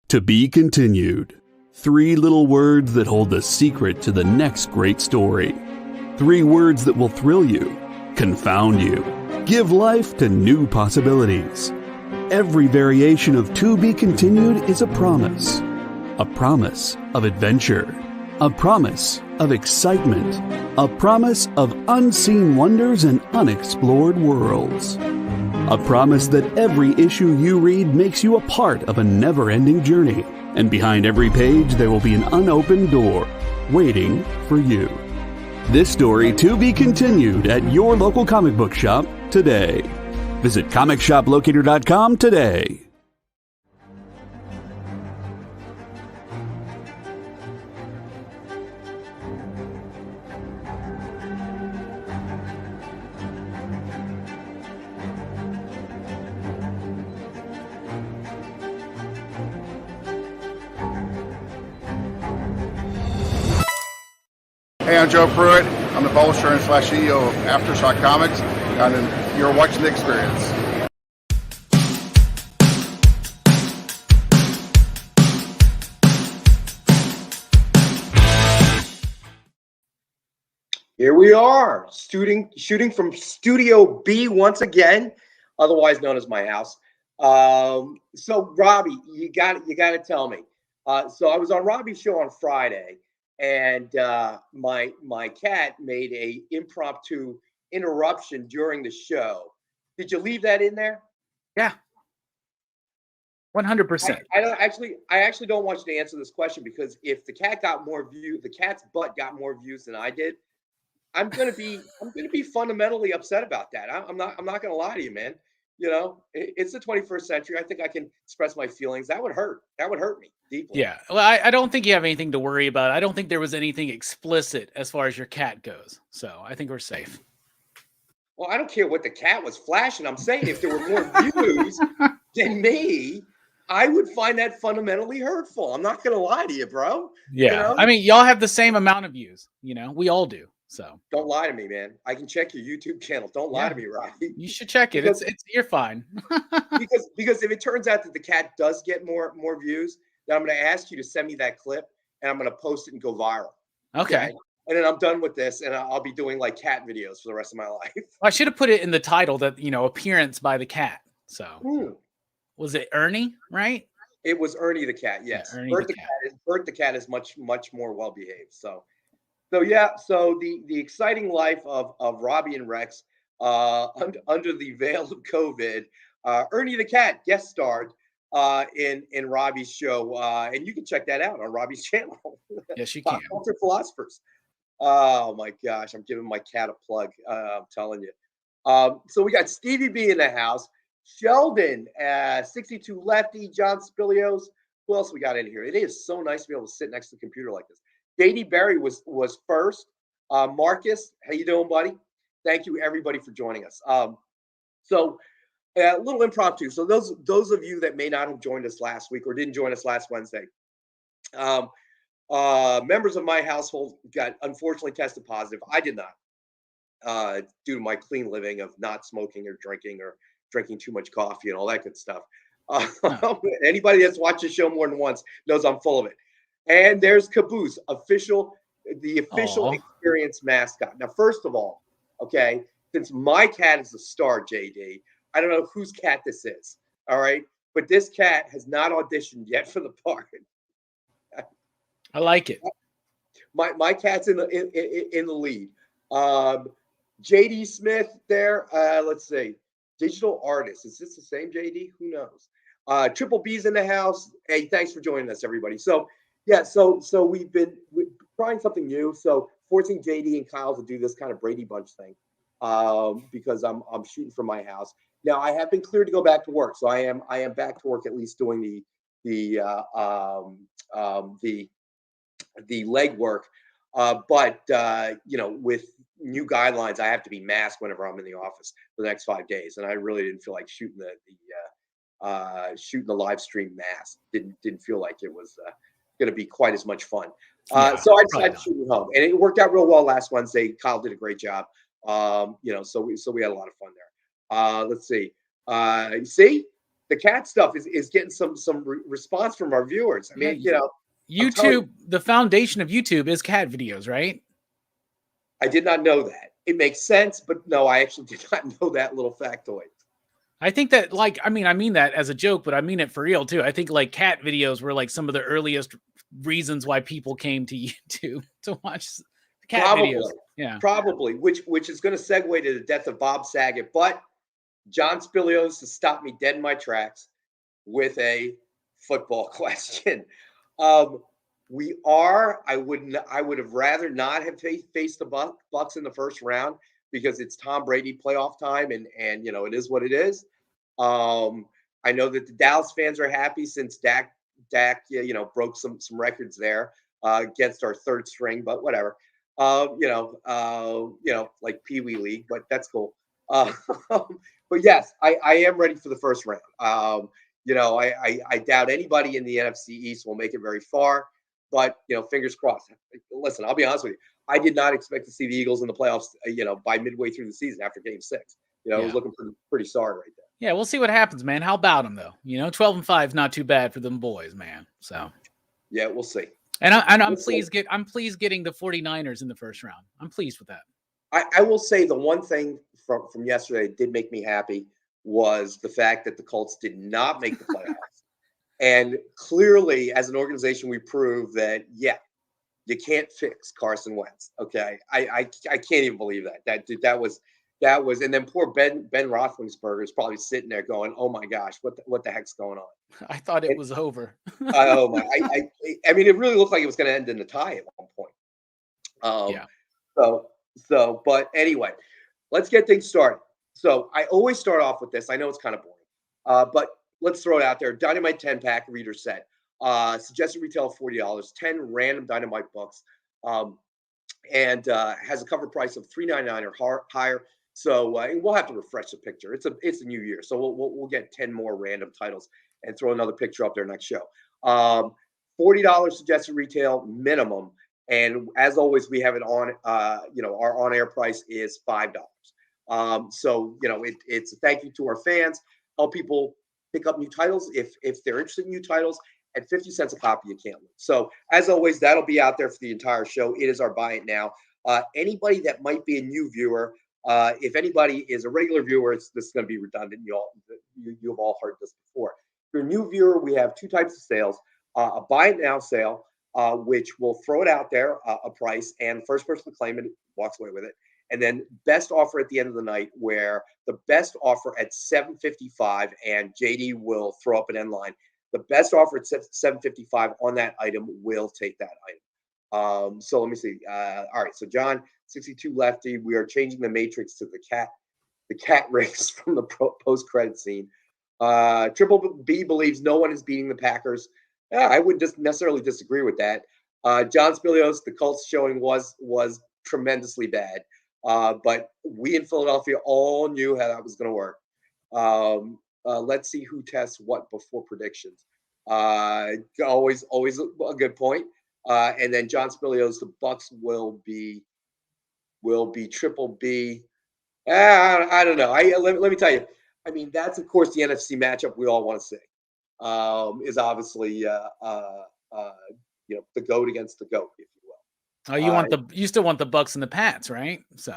To be continued. 3 little words that hold the secret to the next great story. 3 words that will thrill you, confound you, give life to new possibilities. Every variation of To Be Continued is a promise of adventure, a promise of excitement, a promise of unseen wonders and unexplored worlds. A promise that every issue you read makes you a part of a never-ending journey, and behind every page there will be an unopened door waiting for you. This story to be continued at your local comic book shop today. Visit comicshoplocator.com today. Hey, I'm Joe Pruitt. I'm the publisher and /CEO of Aftershock Comics, and you're watching The Experience. Here we are, shooting from Studio B once again, otherwise known as my house. So Robbie, you got to tell me. So I was on Robbie's show on Friday. And my cat made a impromptu interruption during the show. Did you leave that in there? Yeah, 100%. I actually don't want you to answer this question, because if the cat got more views, the cat's butt got more views than I did, I'm gonna be fundamentally upset about that. I'm not gonna lie to you, man. You know, it's the 21st century. I think I can express my feelings. That would hurt. That would hurt me deeply. Yeah. Well, I don't think you have anything to worry about. I don't think there was anything explicit as far as your cat goes. So I think we're safe. Well, I don't care what the cat was flashing. I'm saying if there were more views than me, I would find that fundamentally hurtful. I'm not going to lie to you, bro. Yeah. You know? I mean, y'all have the same amount of views. You know, we all do. So don't lie to me, man. I can check your YouTube channel. Don't lie to me, Robbie. You should check it. It's you're fine. because if it turns out that the cat does get more views, then I'm going to ask you to send me that clip, and I'm going to post it and go viral. Okay. And then I'm done with this, and I'll be doing like cat videos for the rest of my life. I should have put it in the title that, you know, appearance by the cat. So was it Ernie, right? It was Ernie the cat. Yes. Yeah, Bert the cat is much more well behaved. So yeah. So the exciting life of Robbie and Rex under the veil of COVID. Ernie the cat guest starred in Robbie's show, and you can check that out on Robbie's channel. Yes, you can. Philosophers. Oh my gosh, I'm giving my cat a plug. I'm telling you. So we got Stevie B in the house, Sheldon, 62 Lefty, John Spilios. Who else we got in here? It is so nice to be able to sit next to the computer like this. JD Berry was first. Marcus, how you doing, buddy? Thank you, everybody, for joining us. So a little impromptu. So those of you that may not have joined us last week or didn't join us last Wednesday, members of my household got unfortunately tested positive. I did not, due to my clean living of not smoking or drinking too much coffee and all that good stuff. Anybody that's watched the show more than once knows I'm full of it. And there's Caboose, the official Experience mascot. Now, first of all, okay, since my cat is a star, JD, I don't know whose cat this is. All right, but this cat has not auditioned yet for the part. I like it. My cat's in the lead. JD Smith there. Let's see. Digital artist. Is this the same JD? Who knows? Triple B's in the house. Hey, thanks for joining us, everybody. So yeah, so we're trying something new. So forcing JD and Kyle to do this kind of Brady Bunch thing, because I'm shooting from my house. Now I have been cleared to go back to work, so I am back to work, at least doing the leg work. But you know, with new guidelines, I have to be masked whenever I'm in the office for the next 5 days, and I really didn't feel like shooting the live stream mask. Didn't feel like it was going to be quite as much fun. So I decided to shoot at home, and it worked out real well last Wednesday. Kyle did a great job. You know, so we had a lot of fun there. Let's see. See, the cat stuff is getting some response from our viewers. I mean, YouTube, the foundation of YouTube is cat videos, right? I did not know that. It makes sense, but no, I actually did not know that little factoid. I think that, like, I mean that as a joke, but I mean it for real too. I think like cat videos were like some of the earliest reasons why people came to YouTube to watch cat videos. Yeah, probably. Which is going to segue to the death of Bob Saget, but John Spilios has stopped me dead in my tracks with a football question. I would have rather not have faced the Bucks in the first round because it's Tom Brady playoff time, and it is what it is. I know that the Dallas fans are happy since Dak broke some records there against our third string, but whatever. Like Pee Wee League, but that's cool. But yes, I am ready for the first round. I doubt anybody in the NFC East will make it very far, but fingers crossed. Listen, I'll be honest with you. I did not expect to see the Eagles in the playoffs, by midway through the season after Game 6. It was looking pretty sorry right there. Yeah, we'll see what happens, man. How about them though? 12-5 is not too bad for them boys, man. So yeah, we'll see. And I'm pleased getting the 49ers in the first round. I'm pleased with that. I will say the one thing from yesterday that did make me happy was the fact that the Colts did not make the playoffs. And clearly, as an organization, we proved that, you can't fix Carson Wentz. Okay. I can't even believe that. That was, and then poor Ben Roethlisberger is probably sitting there going, "Oh my gosh, what the heck's going on?" I thought it was over. Oh my! I mean, it really looked like it was going to end in a tie at one point. But anyway, let's get things started. So I always start off with this. I know it's kind of boring, but let's throw it out there. Dynamite 10-pack reader set. Suggested retail of $40. 10 random Dynamite books, and has a cover price of $3.99 or higher. So and we'll have to refresh the picture. It's a new year, so we'll get 10 more random titles and throw another picture up there next show. $40 suggested retail minimum, and as always, we have it on. Our on-air price is $5. So it's a thank you to our fans. Help people pick up new titles if they're interested in new titles. At 50 cents a copy, you can't lose. So as always, that'll be out there for the entire show. It is our buy it now. Anybody that might be a new viewer, if anybody is a regular viewer, this is going to be redundant. You've all heard this before. If you're a new viewer, we have two types of sales. A buy it now sale, which will throw it out there, a price, and the first person to claim it walks away with it. And then best offer at the end of the night, where the best offer at $7.55, and JD will throw up an end line. The best offer at $7.55 on that item will take that item. So let me see. All right. So John, 62 lefty. We are changing the matrix to the cat race from the post-credit scene. Triple B believes no one is beating the Packers. I wouldn't just necessarily disagree with that. John Spilios, the Colts showing was tremendously bad. But we in Philadelphia all knew how that was going to work. Let's see who tests what before predictions. Always a good point. And then John Spilios, the Bucks will be Triple B. I don't know. Let me tell you. I mean, that's of course the NFC matchup we all want to see. Is obviously the GOAT against the GOAT, if you will. Oh, you still want the Bucks and the Pats, right? So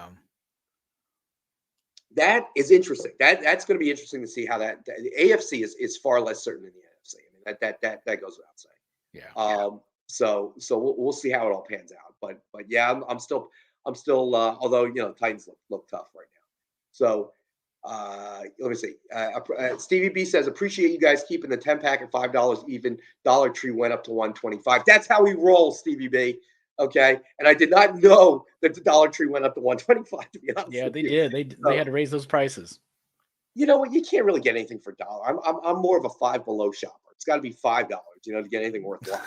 that is interesting. That's going to be interesting to see how the AFC is far less certain than the NFC. I mean, that goes without saying. Yeah. So we'll see how it all pans out. But yeah, I'm still although Titans look tough right now. So let me see. Stevie B says, appreciate you guys keeping the 10-pack at $5 even. Dollar Tree went up to $1.25. That's how we roll, Stevie B. Okay, and I did not know that the Dollar Tree went up to $1.25. To be honest, yeah, they did. They had to raise those prices. You know what? You can't really get anything for $1. I'm more of a Five Below shopper. It's got to be $5, to get anything worthwhile.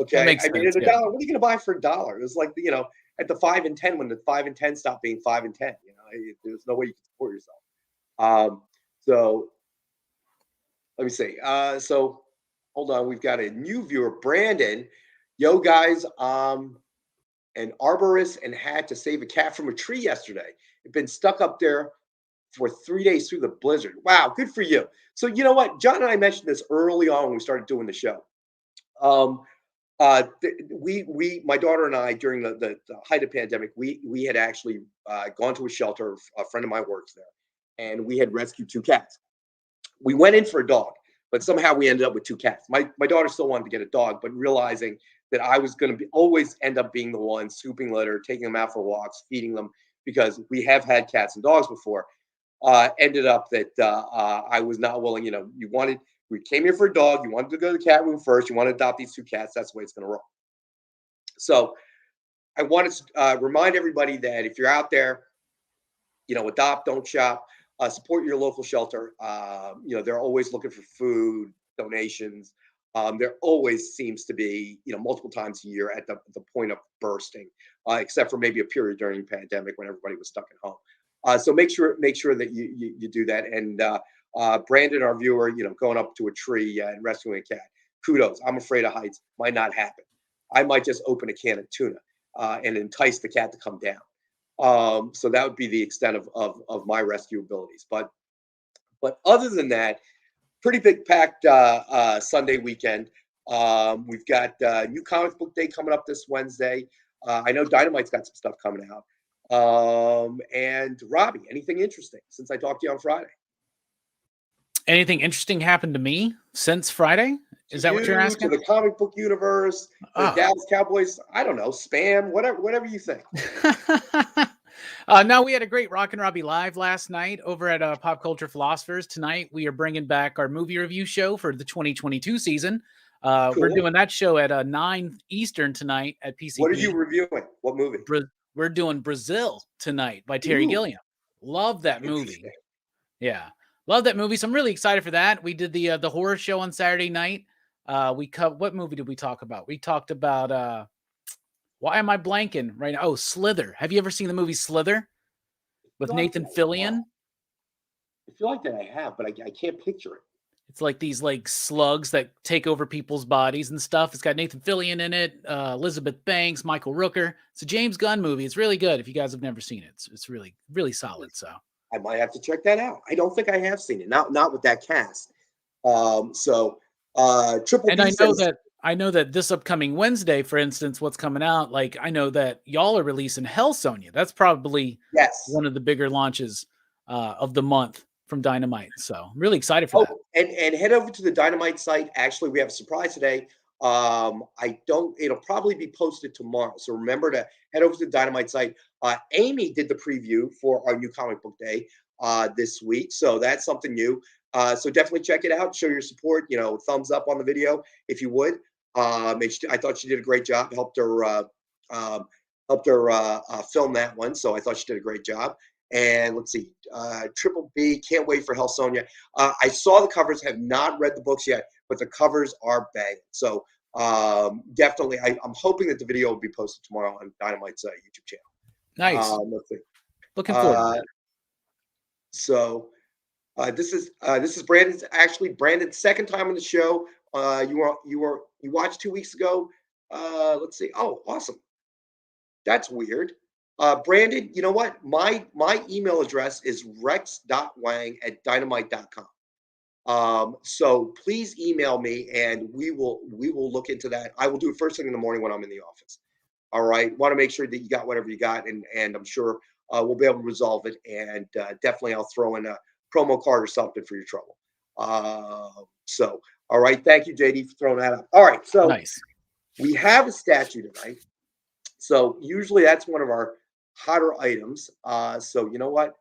Okay, Makes I mean, sense, at $1, what are you going to buy for $1? It's like at the 5 and 10 when the 5 and 10 stopped being 5 and 10. There's no way you can support yourself. So let me see. So hold on, we've got a new viewer, Brandon. Yo, guys, an arborist and had to save a cat from a tree yesterday. It'd been stuck up there for 3 days through the blizzard. Wow, good for you. So you know what? John and I mentioned this early on when we started doing the show. My daughter and I, during the height of pandemic, we had actually gone to a shelter. A friend of mine works there, and we had rescued 2 cats. We went in for a dog, but somehow we ended up with 2 cats. My daughter still wanted to get a dog, but realizing that I was going to always end up being the one scooping litter, taking them out for walks, feeding them, because we have had cats and dogs before. Ended up that I was not willing. We came here for a dog. You wanted to go to the cat room first. You want to adopt these 2 cats. That's the way it's going to roll. So I wanted to remind everybody that if you're out there, adopt, don't shop, support your local shelter. They're always looking for food, donations. There always seems to be, multiple times a year at the point of bursting, except for maybe a period during the pandemic when everybody was stuck at home. So make sure that you do that. And Brandon, our viewer, going up to a tree and rescuing a cat. Kudos. I'm afraid of heights. Might not happen. I might just open a can of tuna and entice the cat to come down. So that would be the extent of my rescue abilities. But other than that, pretty big packed Sunday weekend. We've got new comic book day coming up this Wednesday. I know Dynamite's got some stuff coming out. And Robbie, anything interesting since I talked to you on Friday? Anything interesting happened to me since Friday? Is that what you're asking? To the comic book universe, the Dallas Cowboys, I don't know, spam, whatever you think. No, we had a great Rockin' Robbie live last night over at Pop Culture Philosophers. Tonight, we are bringing back our movie review show for the 2022 season. Cool. We're doing that show at 9 Eastern tonight at PCP. What are you reviewing? What movie? We're doing Brazil tonight by Terry Gilliam. Love that movie. Yeah. Love that movie. So I'm really excited for that. We did the horror show on Saturday night. What movie did we talk about? We talked about why am I blanking right now? Oh, Slither. Have you ever seen the movie Slither with Nathan Fillion? I feel like that I have, but I can't picture it. It's like these slugs that take over people's bodies and stuff. It's got Nathan Fillion in it, Elizabeth Banks, Michael Rooker. It's a James Gunn movie. It's really good. If you guys have never seen it, it's really, really solid. So I might have to check that out. I don't think I have seen it. Not with that cast. Triple and B I know that this upcoming Wednesday, for instance, what's coming out, I know that y'all are releasing Hell Sonia. That's probably one of the bigger launches of the month from Dynamite. So I'm really excited for that. And head over to the Dynamite site. Actually, we have a surprise today. It'll probably be posted tomorrow. So remember to head over to the Dynamite site. Amy did the preview for our new comic book day this week. So that's something new. So definitely check it out. Show your support, thumbs up on the video if you would. I thought she did a great job. Helped her film that one. So I thought she did a great job. And let's see, Triple B, can't wait for Hell Sonia. I saw the covers, have not read the books yet, but the covers are bang. So definitely, I'm hoping that the video will be posted tomorrow on Dynamite's YouTube channel. Nice. Let's see. Looking forward. So this is Brandon's second time on the show. You watched 2 weeks ago. Let's see. Oh, awesome. That's weird. Brandon, you know what? My email address is rex.wang@dynamite.com. So please email me and we will look into that. I will do it first thing in the morning when I'm in the office. All right. Want to make sure that you got whatever you got, and I'm sure we'll be able to resolve it. And definitely I'll throw in a promo card or something for your trouble. So all right. Thank you, JD, for throwing that up. All right. So nice. We have a statue tonight. So usually that's one of our hotter items. So you know what?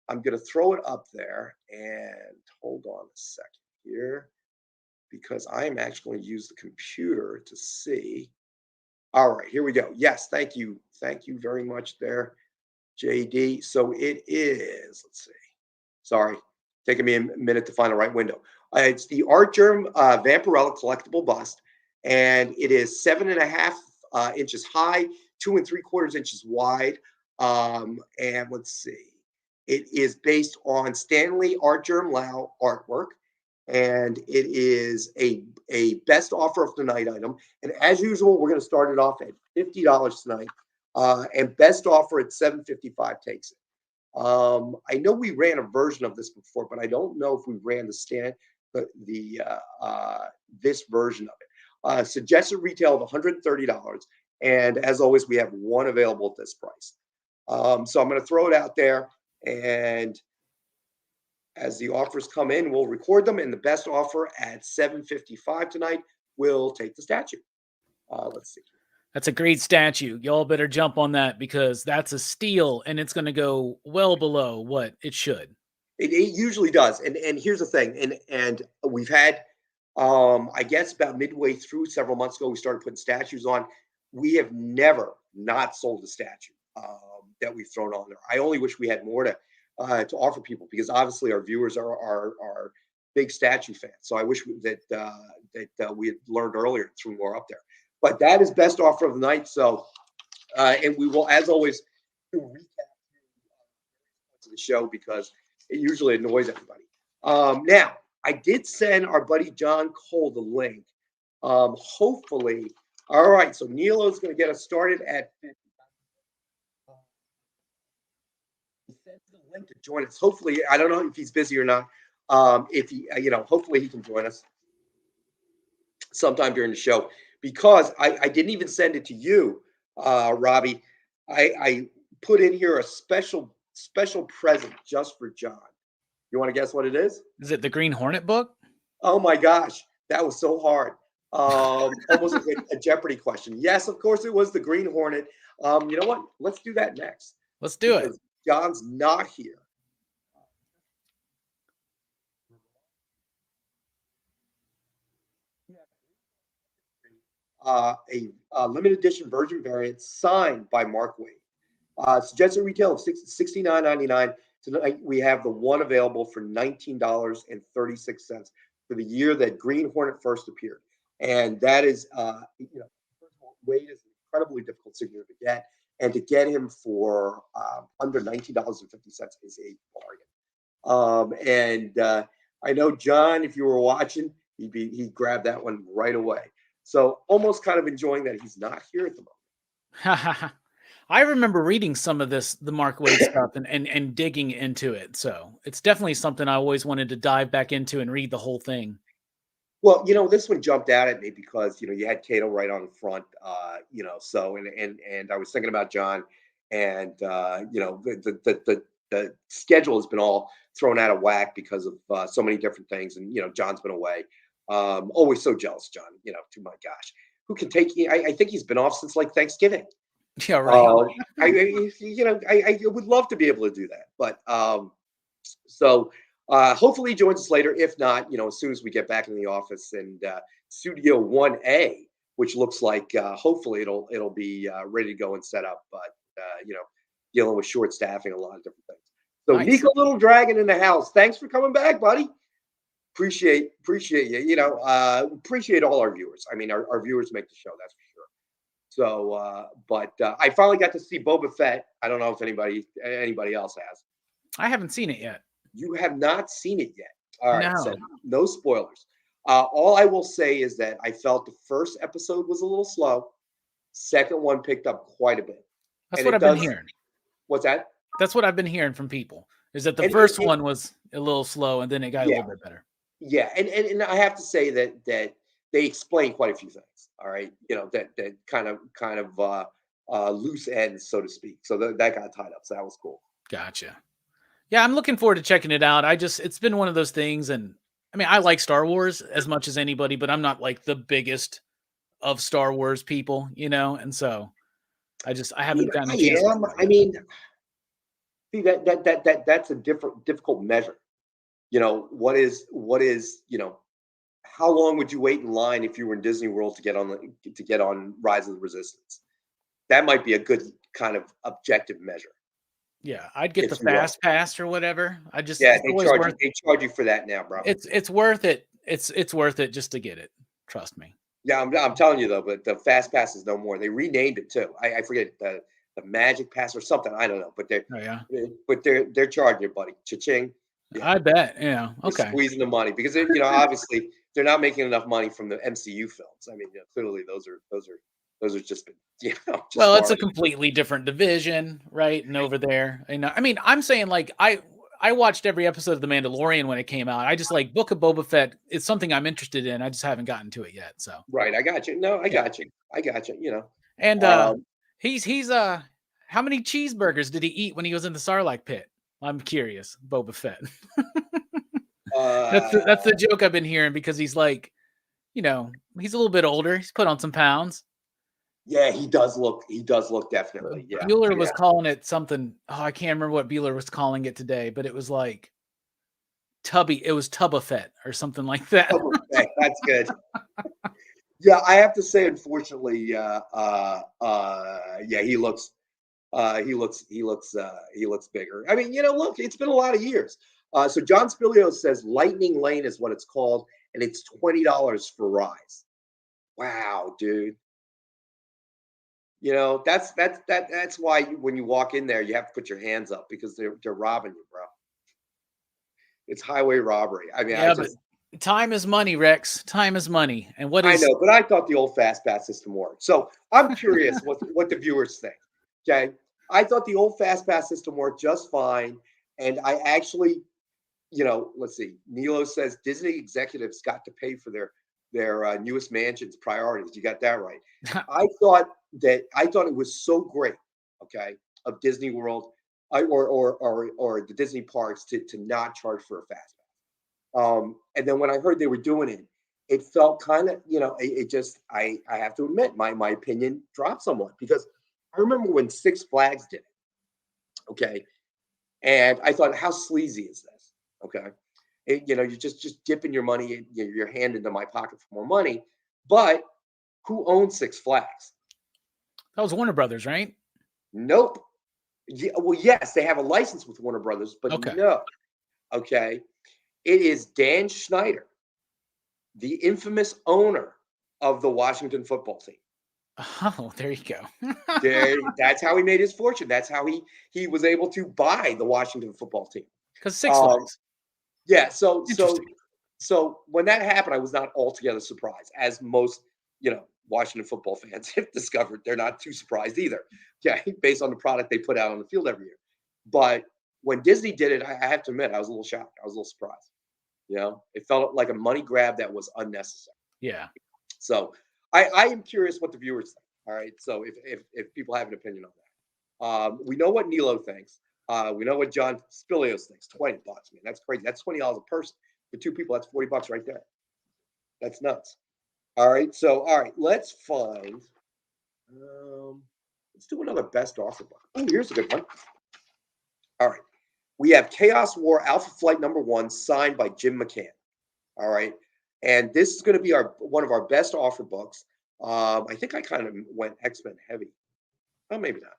I'm going to throw it up there, and hold on a second here, because I am actually going to use the computer to see. All right, here we go. Yes, thank you. Thank you very much there, JD. So it is, let's see. Sorry, taking me a minute to find the right window. It's the Art Germ Vampirella collectible bust, and it is 7.5 inches high, 2 3/4 inches wide. And let's see. It is based on Stanley Art Germ Lau artwork, and it is a best offer of the night item. And as usual, we're going to start it off at $50 tonight, and best offer at $7.55 takes it. I know we ran a version of this before, but I don't know if we ran this version of it. Suggested retail of $130, and as always, we have one available at this price. So I'm going to throw it out there, and as the offers come in, we'll record them, and the best offer at $755 tonight will take the statue. Let's see. That's a great statue. Y'all better jump on that because that's a steal, and it's going to go well below what it should. It usually does. And here's the thing. And we've had, I guess about midway through several months ago, we started putting statues on. We have never not sold a statue that we've thrown on there. I only wish we had more to offer people because obviously our viewers are big statue fans. So I wish that we had learned earlier and threw more up there. But that is best offer of the night. So, and we will, as always, do recap to the show because it usually annoys everybody. Now, I did send our buddy John Cole the link. Hopefully, all right. So Nilo is going to get us started at 50. He sent the link to join us. Hopefully, I don't know if he's busy or not. If he, hopefully he can join us sometime during the show. Because I didn't even send it to you, Robbie. I put in here a special present just for John. You want to guess what it is? Is it the Green Hornet book? Oh my gosh, that was so hard. Almost like a Jeopardy question. Yes, of course it was the Green Hornet. You know what? Let's do that next. Let's do it. John's not here. A limited edition version variant signed by Mark Waid. Suggested retail of $69.99. Tonight we have the one available for $19.36 for the year that Green Hornet first appeared, and that is, first of all, Waid is an incredibly difficult signature to get, and to get him for under $19.50 is a bargain. And I know John, if you were watching, he'd grab that one right away. So almost kind of enjoying that he's not here at the moment. I remember reading some of the Mark Waid stuff and digging into it. So it's definitely something I always wanted to dive back into and read the whole thing. Well, this one jumped out at me because, you had Cato right on the front, so, and I was thinking about John and, the schedule has been all thrown out of whack because of so many different things. And, John's been away. Always so jealous, John, to my gosh, who can take I think he's been off since like Thanksgiving. Yeah, right. I would love to be able to do that, but so hopefully he joins us later. If not, as soon as we get back in the office and Studio 1A, which looks like hopefully it'll be ready to go and set up, but dealing with short staffing, a lot of different things. So nice. Nico Little Dragon in the house. Thanks for coming back, buddy. Appreciate you. Appreciate all our viewers. I mean, our viewers make the show, that's for sure. So, but I finally got to see Boba Fett. I don't know if anybody else has. I haven't seen it yet. You have not seen it yet. All right, no. So no spoilers. All I will say is that I felt the first episode was a little slow. Second one picked up quite a bit. That's what I've been hearing. What's that? That's what I've been hearing from people. Is that the first one was a little slow and then it got a little bit better. Yeah, and I have to say that they explain quite a few things. All right, that kind of loose ends, so to speak. So that got tied up. So that was cool. Gotcha. Yeah, I'm looking forward to checking it out. it's been one of those things, and I mean, I like Star Wars as much as anybody, but I'm not like the biggest of Star Wars people, and so I haven't gotten a chance. I mean, see that's a difficult measure. What is how long would you wait in line if you were in Disney World to get on Rise of the Resistance? That might be a good kind of objective measure. Yeah, I'd get the fast pass or whatever. They charge you for that now, bro. It's worth it. It's worth it just to get it. Trust me. Yeah, I'm telling you though, but the fast pass is no more. They renamed it too. I forget the Magic Pass or something. I don't know, but they're charging you, buddy. Cha-ching. Yeah. I bet. Yeah. Okay. Squeezing the money because obviously they're not making enough money from the MCU films. I mean, clearly those Those are just been, just well, it's a hard. completely different division, right? And over there, and I mean, I'm saying like I watched every episode of The Mandalorian when it came out. I just like Book of Boba Fett. It's something I'm interested in. I just haven't gotten to it yet. So Right. I got you. No, I got you. I got you. and Um, he's how many cheeseburgers did he eat when he was in the Sarlacc pit? I'm curious, Boba Fett. That's the joke I've been hearing because he's like, he's a little bit older. He's put on some pounds. Yeah, he does look definitely. Yeah. Bueller was calling it something. Oh, I can't remember what Bueller was calling it today, but it was like Tubby. It was Tubba Fett or something like that. That's good. Yeah, I have to say, unfortunately, yeah, he looks bigger. I mean, look, it's been a lot of years. So John Spilios says Lightning Lane is what it's called, and it's $20 for Rise. Wow, dude. That's why when you walk in there, you have to put your hands up because they're robbing you, bro. It's highway robbery. I mean, but time is money, Rex. Time is money. And what is? I know, but I thought the old fast pass system worked. So I'm curious what the viewers think. Okay, I thought the old fast pass system worked just fine, and I actually, let's see. Nilo says Disney executives got to pay for their newest mansions priorities. You got that right. I thought it was so great, okay, of Disney World or the Disney parks to not charge for a fast pass. And then when I heard they were doing it, it felt kind of, it just, I have to admit, my opinion dropped somewhat because I remember when Six Flags did it, okay, and I thought, how sleazy is this, okay? You're just dipping your money, your hand into my pocket for more money. But who owns Six Flags? That was Warner Brothers, right? Nope. Yeah, well, yes, they have a license with Warner Brothers, but no. Okay. It is Dan Schneider, the infamous owner of the Washington football team. Oh, there you go. That's how he made his fortune. That's how he was able to buy the Washington football team. Because Six Flags. Yeah, so when that happened, I was not altogether surprised, as most, Washington football fans have discovered. They're not too surprised either, based on the product they put out on the field every year. But when Disney did it, I have to admit, I was a little shocked. I was a little surprised. It felt like a money grab that was unnecessary. Yeah. So I am curious what the viewers think. All right. So if people have an opinion on that, we know what Nilo thinks. We know what John Spilios thinks. $20, man. That's crazy. That's $20 a person. For two people, that's $40 right there. That's nuts. All right. So, let's find. Let's do another best offer book. Oh, here's a good one. All right. We have Chaos War Alpha Flight #1 signed by Jim McCann. All right. And this is going to be one of our best offer books. I think I kind of went X-Men heavy. Oh, maybe not.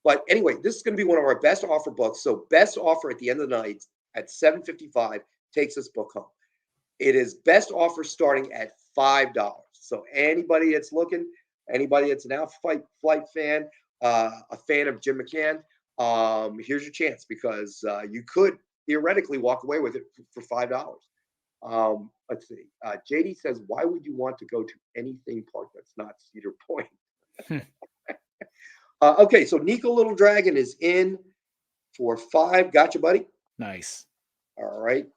But anyway, this is going to be one of our best offer books. So best offer at the end of the night at $7.55 takes this book home. It is best offer starting at $5. So anybody that's looking, anybody that's an Alpha Flight fan, a fan of Jim McCann, here's your chance because you could theoretically walk away with it for $5. Let's see. JD says, why would you want to go to any theme park that's not Cedar Point? Okay, so Nico Little Dragon is in for $5. Gotcha, buddy. Nice. All right.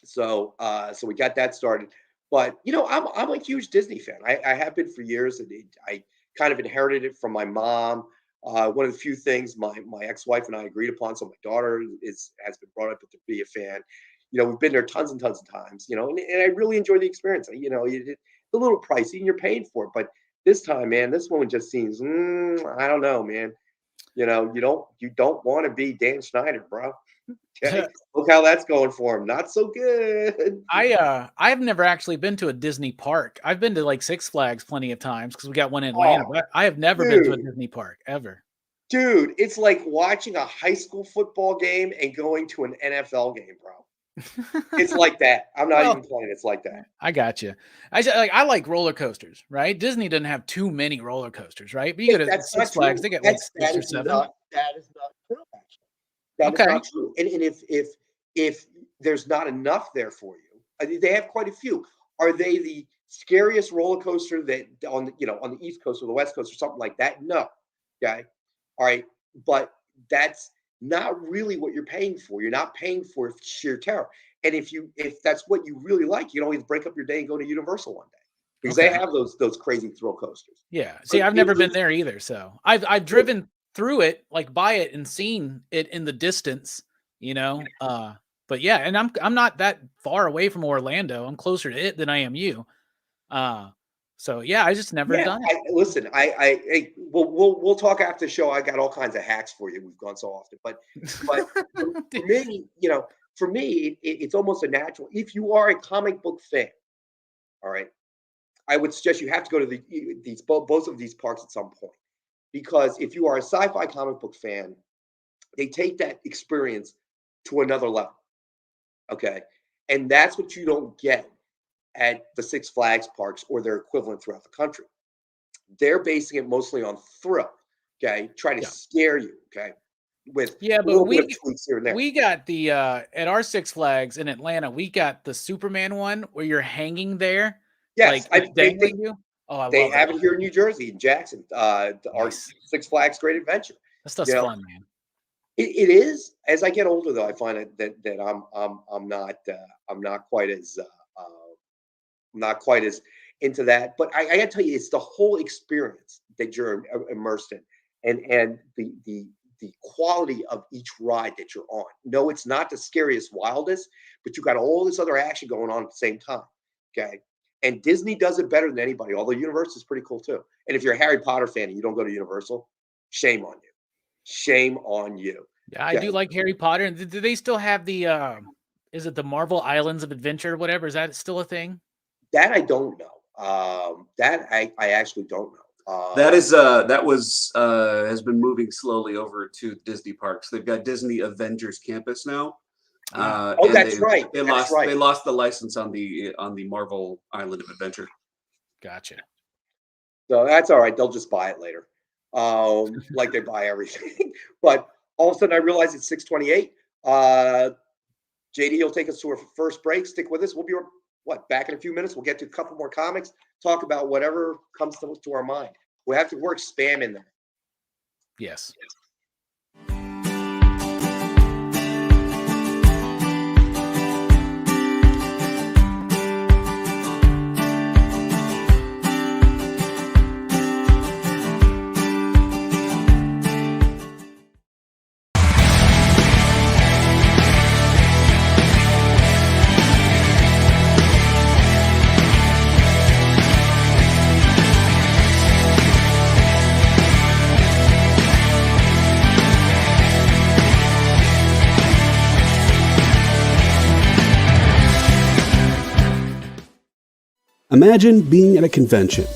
So we got that started. But I'm a huge Disney fan. I have been for years, and I kind of inherited it from my mom. One of the few things my ex-wife and I agreed upon. So my daughter has been brought up to be a fan. We've been there tons and tons of times. And I really enjoy the experience. It's a little pricey, and you're paying for it, but this time, man, this one just seems, I don't know, man. You don't want to be Dan Schneider, bro. Okay. Look how that's going for him. Not so good. I've never actually been to a Disney park. I've been to like Six Flags plenty of times because we got one in Atlanta. But I have never been to a Disney park ever. Dude, it's like watching a high school football game and going to an NFL game, bro. It's like that. I'm not even playing. It's like that. I got you. I like roller coasters, right? Disney doesn't have too many roller coasters, right? But you go to Six Flags, they get like 6 or 7. That is not true, actually. That is not true. And if there's not enough there for you, they have quite a few. Are they the scariest roller coaster that on the East Coast or the West Coast or something like that? No. Okay. All right. But that's not really what you're paying for. You're not paying for sheer terror. And if that's what you really like, you can always break up your day and go to Universal one day. Because they have those crazy thrill coasters. Yeah. See, I've never been there either. So I've driven through it, like by it, and seen it in the distance, but yeah, and I'm not that far away from Orlando. I'm closer to it than I am you. So yeah, I just never done it. We'll talk after the show. I got all kinds of hacks for you. We've gone so often, but for me, it's almost a natural. If you are a comic book fan, all right, I would suggest you have to go to both of these parks at some point, because if you are a sci-fi comic book fan, they take that experience to another level. Okay, and that's what you don't get at the Six Flags parks or their equivalent throughout the country. They're basing it mostly on thrill. Okay, trying to scare you. Okay, with but we got the at our Six Flags in Atlanta, we got the Superman one where you're hanging there. Yes, like dangling you. Oh, they have it here in New Jersey, in Jackson. Our Six Flags Great Adventure. That stuff's fun, man. It is. As I get older, though, I find that I'm not quite as into that. But I got to tell you, it's the whole experience that you're immersed in, and the quality of each ride that you're on. No, it's not the scariest, wildest, but you got all this other action going on at the same time. Okay. And Disney does it better than anybody, although Universal is pretty cool too. And if you're a Harry Potter fan and you don't go to Universal, shame on you. Shame on you. Yeah, I do like Harry Potter. And do they still have the is it the Marvel Islands of Adventure or whatever? Is that still a thing? That I don't know. That I actually don't know. That has been moving slowly over to Disney parks. They've got Disney Avengers Campus now. That's right. They lost the license on the Marvel Island of Adventure. Gotcha. So that's all right. They'll just buy it later, like they buy everything. But all of a sudden, I realized it's 6:28. JD will take us to our first break. Stick with us. We'll be back in a few minutes. We'll get to a couple more comics. Talk about whatever comes to our mind. We have to work spam in there. Yes. Imagine being at a convention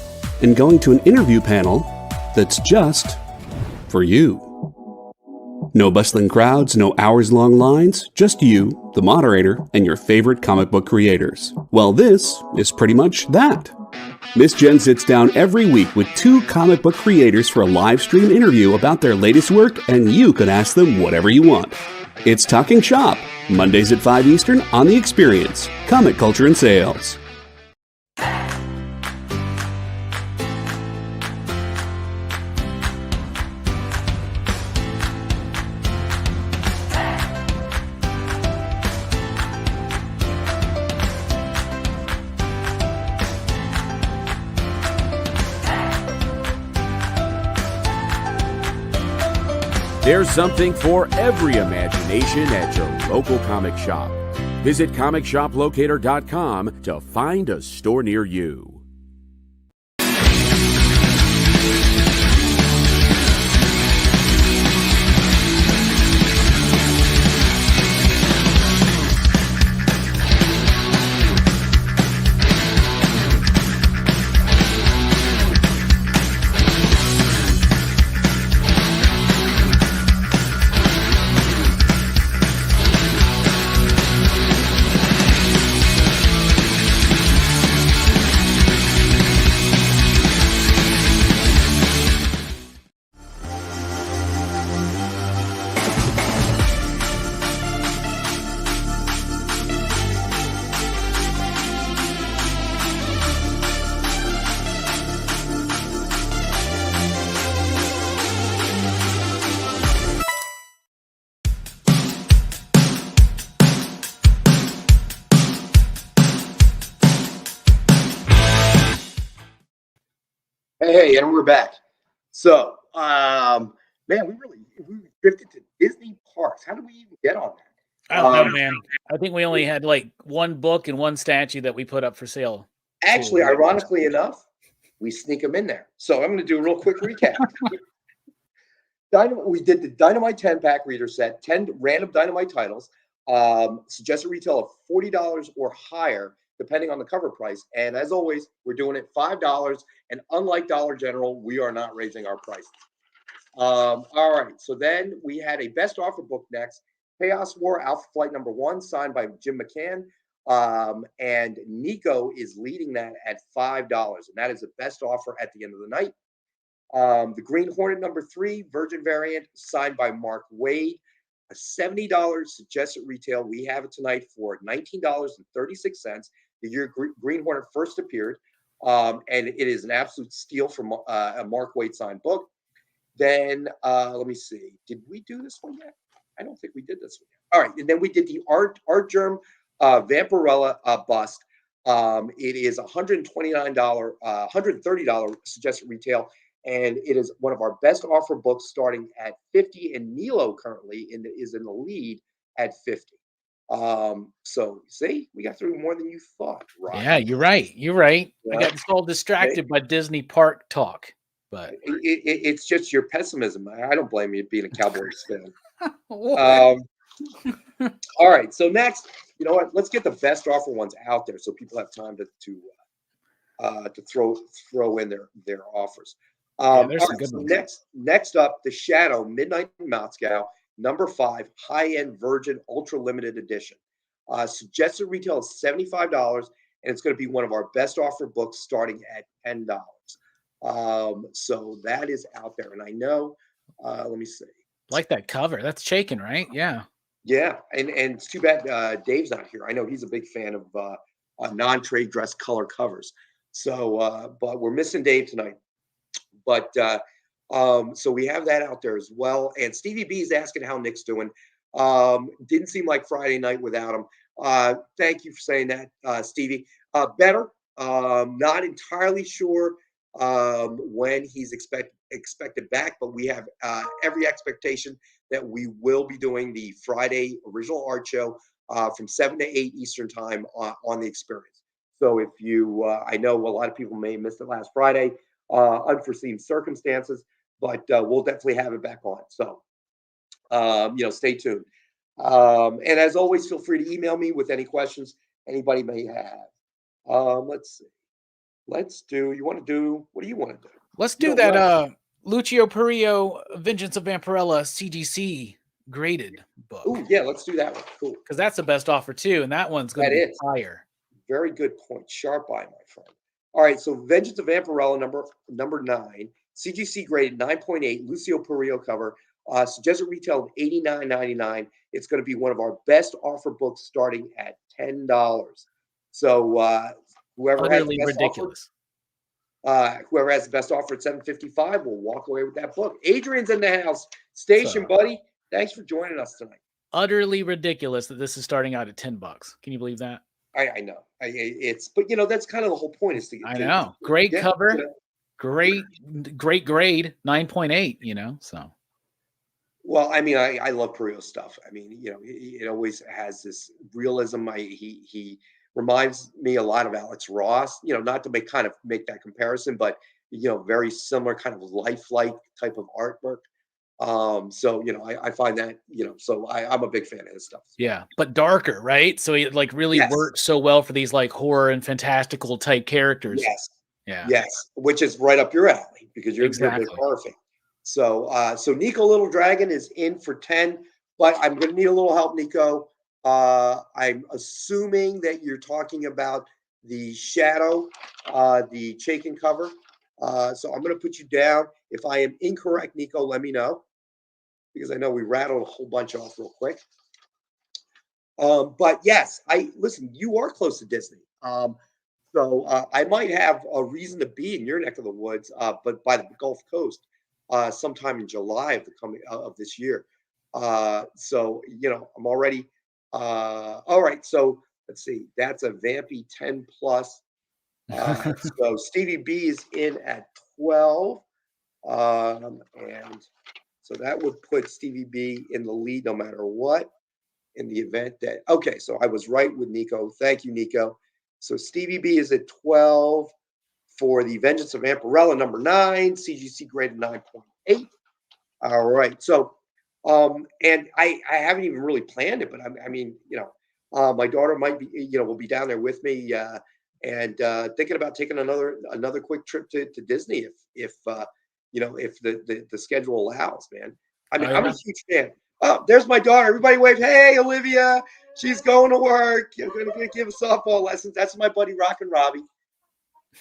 and going to an interview panel that's just for you. No bustling crowds, no hours-long lines, just you, the moderator, and your favorite comic book creators. Well, this is pretty much that. Miss Jen sits down every week with 2 comic book creators for a live stream interview about their latest work, and you can ask them whatever you want. It's Talking Shop, Mondays at 5 Eastern on The Experience, Comic Culture and Sales. There's something for every imagination at your local comic shop. Visit ComicShopLocator.com to find a store near you. Hey, and we're back. So, man, we drifted to Disney parks. How did we even get on that? I don't know, man. I think we only had like one book and one statue that we put up for sale. Actually, ironically enough, we sneak them in there. So I'm going to do a real quick recap. We did the Dynamite 10-pack reader set, 10 random Dynamite titles, suggested retail of $40 or higher, depending on the cover price. And as always, we're doing it $5. And unlike Dollar General, we are not raising our prices. All right. So then we had a best offer book next. Chaos War Alpha Flight #1, signed by Jim McCann. And Nico is leading that at $5. And that is the best offer at the end of the night. The Green Hornet #3, Virgin variant, signed by Mark Wade. A $70 suggested retail. We have it tonight for $19.36. The year Green Hornet first appeared. And it is an absolute steal from a Mark Wade signed book. Then let me see. Did we do this one yet? I don't think we did this one yet. All right. And then we did the Art Germ Vampirella bust. It is $129, $130 suggested retail. And it is one of our best offer books, starting at $50. And Nilo currently is in the lead at $50. So see, we got through more than you thought, right? Yeah, you're right. You're right. Yeah. I got all distracted by Disney park talk, but it's just your pessimism. I don't blame you being a Cowboys fan. What? All right. So next, you know what? Let's get the best offer ones out there so people have time to throw in their offers. There's some good ones. Next up, the Shadow Midnight Moscow #5 high-end Virgin Ultra Limited Edition. Suggested retail is $75, and it's going to be one of our best offer books, starting at $10. So that is out there, and I know. Let me see. Like that cover. That's shaking, right? Yeah. Yeah, and it's too bad Dave's not here. I know he's a big fan of non-trade dress color covers. So, but we're missing Dave tonight. But so we have that out there as well. And Stevie B is asking how Nick's doing. Didn't seem like Friday night without him. Thank you for saying that, Stevie. Better. Not entirely sure when he's expected back, but we have every expectation that we will be doing the Friday original art show from 7 to 8 Eastern time on the Experience. So if you, I know a lot of people may have missed it last Friday, unforeseen circumstances, but we'll definitely have it back on. So, stay tuned. And as always, feel free to email me with any questions anybody may have. Let's see. What do you want to do? Let's do that Lucio Perillo Vengeance of Vampirella CGC graded book. Oh, yeah, let's do that one. Cool. Because that's the best offer too, and that one's going to be higher. Very good point. Sharp eye, my friend. All right, so Vengeance of Vampirella number 9, CGC graded 9.8, Lucio Perillo cover, suggested retail of $89.99. It's going to be one of our best offer books, starting at $10. So whoever has the best ridiculous. Whoever has the best offer at $7.55 will walk away with that book. Adrian's in the house. Station, buddy. Thanks for joining us tonight. Utterly ridiculous that this is starting out at $10. Can you believe that? I know. But that's kind of the whole point is to get. I know. Great cover. Great grade. 9.8, so. Well, I mean, I love Perillo's stuff. I mean, it always has this realism. He reminds me a lot of Alex Ross, not to make that comparison, but, very similar kind of lifelike type of artwork. So, I find that, so I'm a big fan of his stuff. Yeah, but darker, right? So it really works so well for these like horror and fantastical type characters. Yes. Yeah. Yes, which is right up your alley because you're a big horror fan. So, Nico Little Dragon is in for 10, but I'm going to need a little help, Nico. I'm assuming that you're talking about the Shadow, the Chaikin cover. So I'm going to put you down. If I am incorrect, Nico, let me know, because I know we rattled a whole bunch off real quick. But yes, listen, you are close to Disney. So I might have a reason to be in your neck of the woods, but by the Gulf Coast, sometime in July of this year. So, I'm already, all right. So let's see, that's a Vampy 10 plus. So Stevie B is in at 12. And so that would put Stevie B in the lead no matter what in the event that, okay, so I was right with Nico. Thank you, Nico. So Stevie B is at 12 for the Vengeance of Amparella, number 9, CGC graded 9.8. All right. So, and I haven't even really planned it, but I mean, my daughter might be, will be down there with me, and thinking about taking another quick trip to Disney if the schedule allows, man. I mean, I'm a huge fan. Oh, there's my daughter. Everybody wave. Hey, Olivia. She's going to work. You're going to give softball lessons. That's my buddy Rockin Robbie.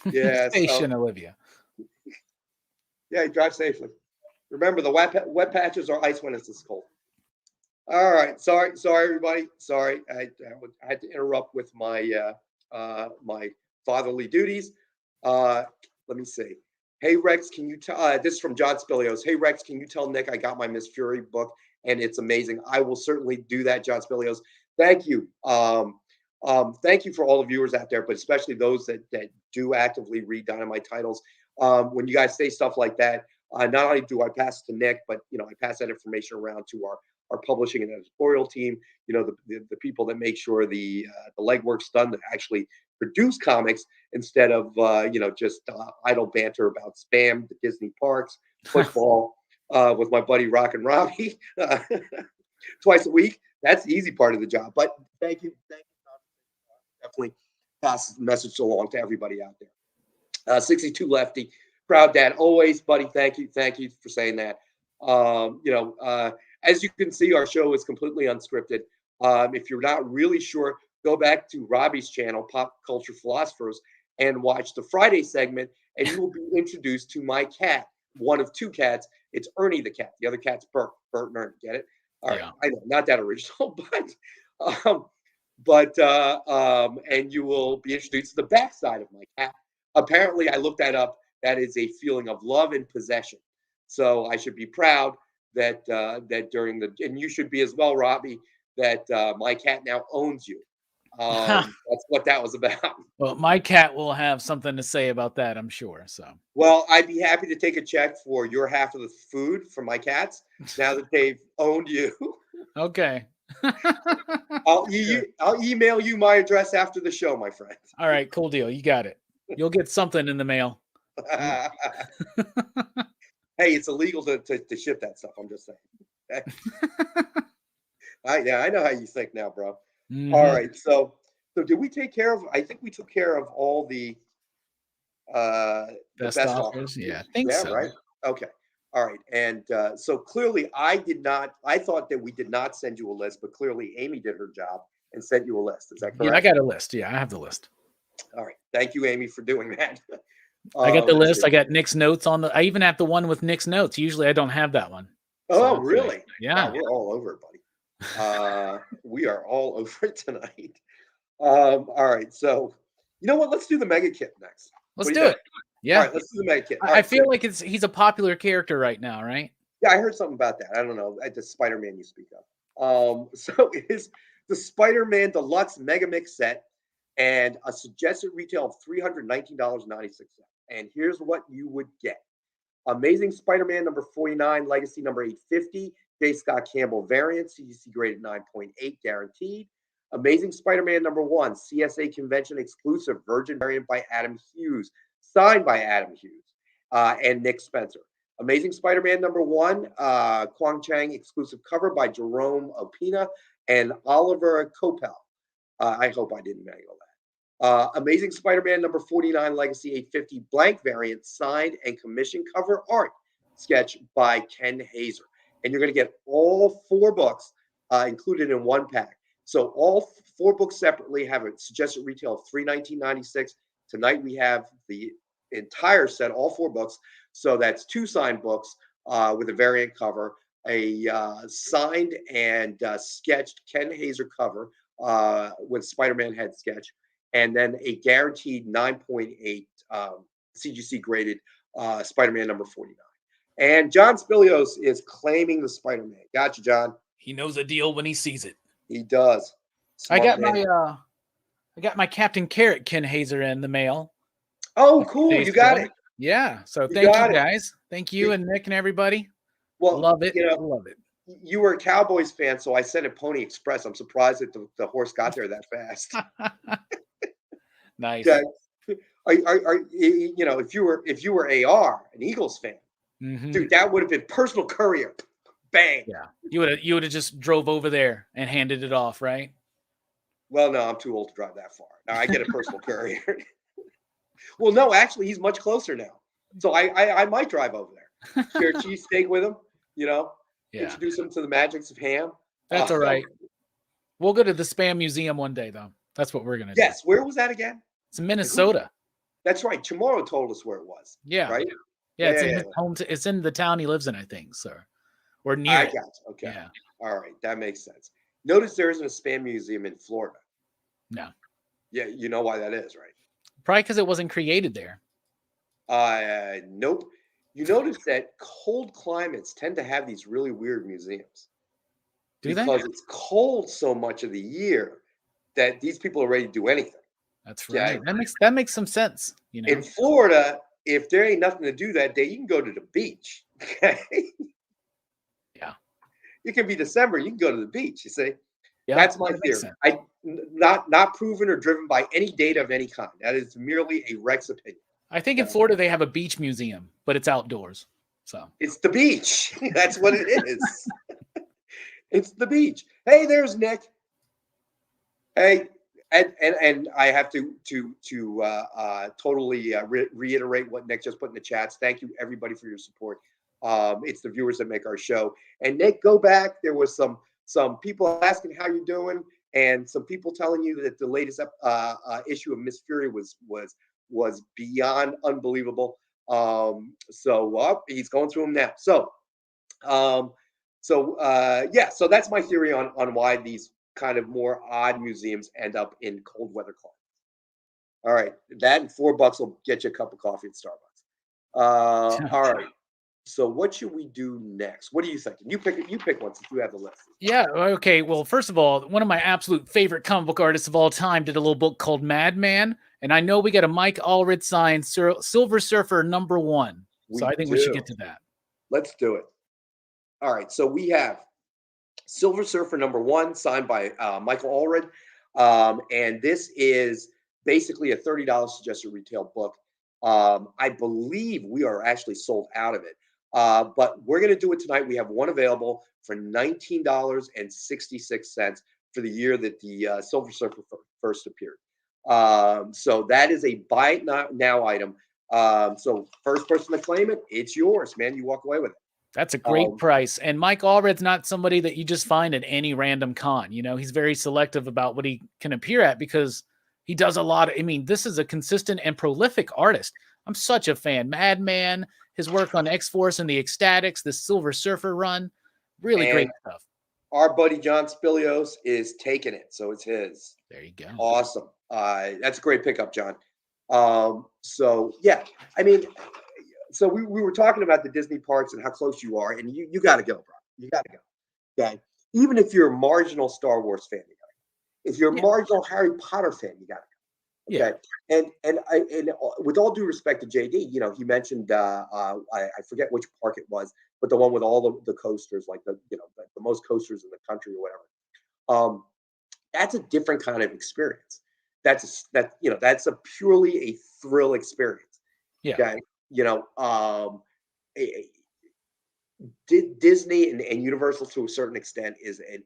Yeah. Station, Olivia. Yeah, drive safely. Remember, the wet patches are ice when it's this cold. All right. Sorry, everybody. Sorry. I had to interrupt with my my fatherly duties. Let me see. Hey, Rex, can you tell, this is from John Spilios. Hey, Rex, can you tell Nick I got my Miss Fury book and it's amazing? I will certainly do that, John Spilios. Thank you. Thank you for all the viewers out there, but especially those that do actively read Dynamite titles. When you guys say stuff like that, not only do I pass it to Nick, but I pass that information around to our publishing and editorial team. The people that make sure the legwork's done to actually produce comics instead of just idle banter about spam, the Disney parks, football with my buddy Rockin Robbie twice a week. That's the easy part of the job. But thank you. Definitely pass the message along to everybody out there. 62 Lefty. Proud dad always, buddy. Thank you for saying that. As you can see, our show is completely unscripted. If you're not really sure, go back to Robbie's channel, Pop Culture Philosophers, and watch the Friday segment, and you will be introduced to my cat, one of 2 cats. It's Ernie the cat. The other cat's Bert and Ernie. Get it? All right. Yeah. I know, not that original, but and you will be introduced to the backside of my cat. Apparently, I looked that up. That is a feeling of love and possession. So I should be proud that during and you should be as well, Robbie, that my cat now owns you. That's what that was about. Well, my cat will have something to say about that, I'm sure. So, well, I'd be happy to take a check for your half of the food for my cats now that they've owned you. Okay. I'll email you my address after the show, my friend. All right, cool deal. You got it. You'll get something in the mail. Hey, it's illegal to ship that stuff. I'm just saying. I know how you think now, bro. Mm-hmm. All right, so did we take care of? I think we took care of all the best offers. Yeah, I think so. Right. Okay. All right, and so clearly I did not. I thought that we did not send you a list, but clearly Amy did her job and sent you a list. Is that correct? Yeah, I got a list. Yeah, I have the list. All right, thank you, Amy, for doing that. I got the list. I got Nick's notes on I even have the one with Nick's notes. Usually I don't have that one. Oh, really? Yeah. Wow, we're all over it, buddy. We are all over it tonight. All right. So, you know what? Let's do the mega kit next. Let's do it. Yeah. All right. Let's do the mega kit. I feel like he's a popular character right now, right? Yeah, I heard something about that. I don't know. The Spider-Man you speak of. So it is the Spider-Man Deluxe Mega Mix set and a suggested retail of $319.96. And here's what you would get. Amazing Spider-Man number 49, Legacy number 850, J. Scott Campbell variant, CGC graded 9.8 guaranteed. Amazing Spider-Man number 1, CSA convention exclusive Virgin variant by Adam Hughes, signed by Adam Hughes and Nick Spencer. Amazing Spider-Man number 1, Kwang Chang exclusive cover by Jerome Opina and Oliver Coppel. I hope I didn't mangle that. Amazing Spider-Man number 49, Legacy 850, blank variant, signed and commissioned cover art sketch by Ken Hazer. And you're going to get all 4 books included in one pack. So all 4 books separately have a suggested retail of $319.96. Tonight we have the entire set, all 4 books. So that's 2 signed books with a variant cover, a signed and sketched Ken Hazer cover with Spider-Man head sketch, and then a guaranteed 9.8 CGC graded Spider-Man number 49. And John Spilios is claiming the Spider-Man. Gotcha, John. He knows a deal when he sees it. He does. I got my Captain Carrot Ken Hazer in the mail. Oh, cool. You got it. Yeah. So You thank you got it. guys. Thank you and Nick and everybody. Well, Love it. you know, Love it. you were a Cowboys fan, so I sent a Pony Express. I'm surprised that the horse got there that fast. Nice. Okay. You know, if you were AR, an Eagles fan, dude, that would have been personal courier. Bang. Yeah. You would have just drove over there and handed it off, right? Well, no, I'm too old to drive that far. Now I get a personal courier. Well, no, actually, he's much closer now. So I might drive over there. Share a cheesesteak with him, you know, introduce him to the magics of ham. That's all right. We'll go to the Spam Museum one day, though. That's what we're going to do. Yes. Where was that again? It's in Minnesota. That's right. Chamorro told us where it was. Yeah. Right? Yeah, it's in his home. It's in the town he lives in, I think, sir. Or near I it. got you. Okay. Yeah. All right. That makes sense. Notice there isn't a Spam Museum in Florida. No. Yeah. You know why that is, right? Probably because it wasn't created there. Nope. You notice that cold climates tend to have these really weird museums. Do they? Because it's cold so much of the year that these people are ready to do anything. That's right. Yeah. That makes some sense. You know, in Florida, if there ain't nothing to do that day, you can go to the beach. Okay. Yeah. It can be December. You can go to the beach. You see. Yeah. That's my theory. Not proven or driven by any data of any kind. That is merely a Rex opinion. I think in Florida they have a beach museum, but it's outdoors. So it's the beach. That's what it is. It's the beach. Hey, there's Nick. Hey, and I have to totally reiterate what Nick just put in the chats. Thank you everybody for your support. It's the viewers that make our show. And Nick, go back. There was some people asking how you're doing, and some people telling you that the latest issue of Miss Fury was beyond unbelievable. So he's going through them now. So that's my theory on why these kind of more odd museums end up in cold weather climates. All right, that and $4 will get you a cup of coffee at Starbucks. All right. So what should we do next? What are you thinking? You pick one since you have the list. Yeah. Okay. Well, first of all, one of my absolute favorite comic book artists of all time did a little book called Madman, and I know we got a Mike Allred signed Silver Surfer #1. So I think we should get to that. Let's do it. All right. So we have Silver Surfer #1 signed by Michael Allred, and this is basically a $30 suggested retail book. I believe we are actually sold out of it. But we're going to do it tonight. We have one available for $19.66 for the year that the Silver Surfer first appeared. So that is a buy it now item. So first person to claim it, it's yours, man. You walk away with it. That's a great price. And Mike Allred's not somebody that you just find at any random con. You know, he's very selective about what he can appear at because he does a lot of, I mean, this is a consistent and prolific artist. I'm such a fan. Madman, his work on X-Force and the Ecstatics, the Silver Surfer run, really great stuff. Our buddy John Spilios is taking it, so it's his. There you go. Awesome. That's a great pickup, John. So yeah, I mean, so we were talking about the Disney parks and how close you are, and you got to go, bro. You got to go. Okay. Even if you're a marginal Star Wars fan, you got to go. If you're a marginal Harry Potter fan, you got to go. Okay. Yeah. And with all due respect to JD, you know, he mentioned I forget which park it was, but the one with all the coasters, like the most coasters in the country or whatever. That's a different kind of experience. That's a purely a thrill experience. Yeah. Okay. You know, Disney and Universal to a certain extent is a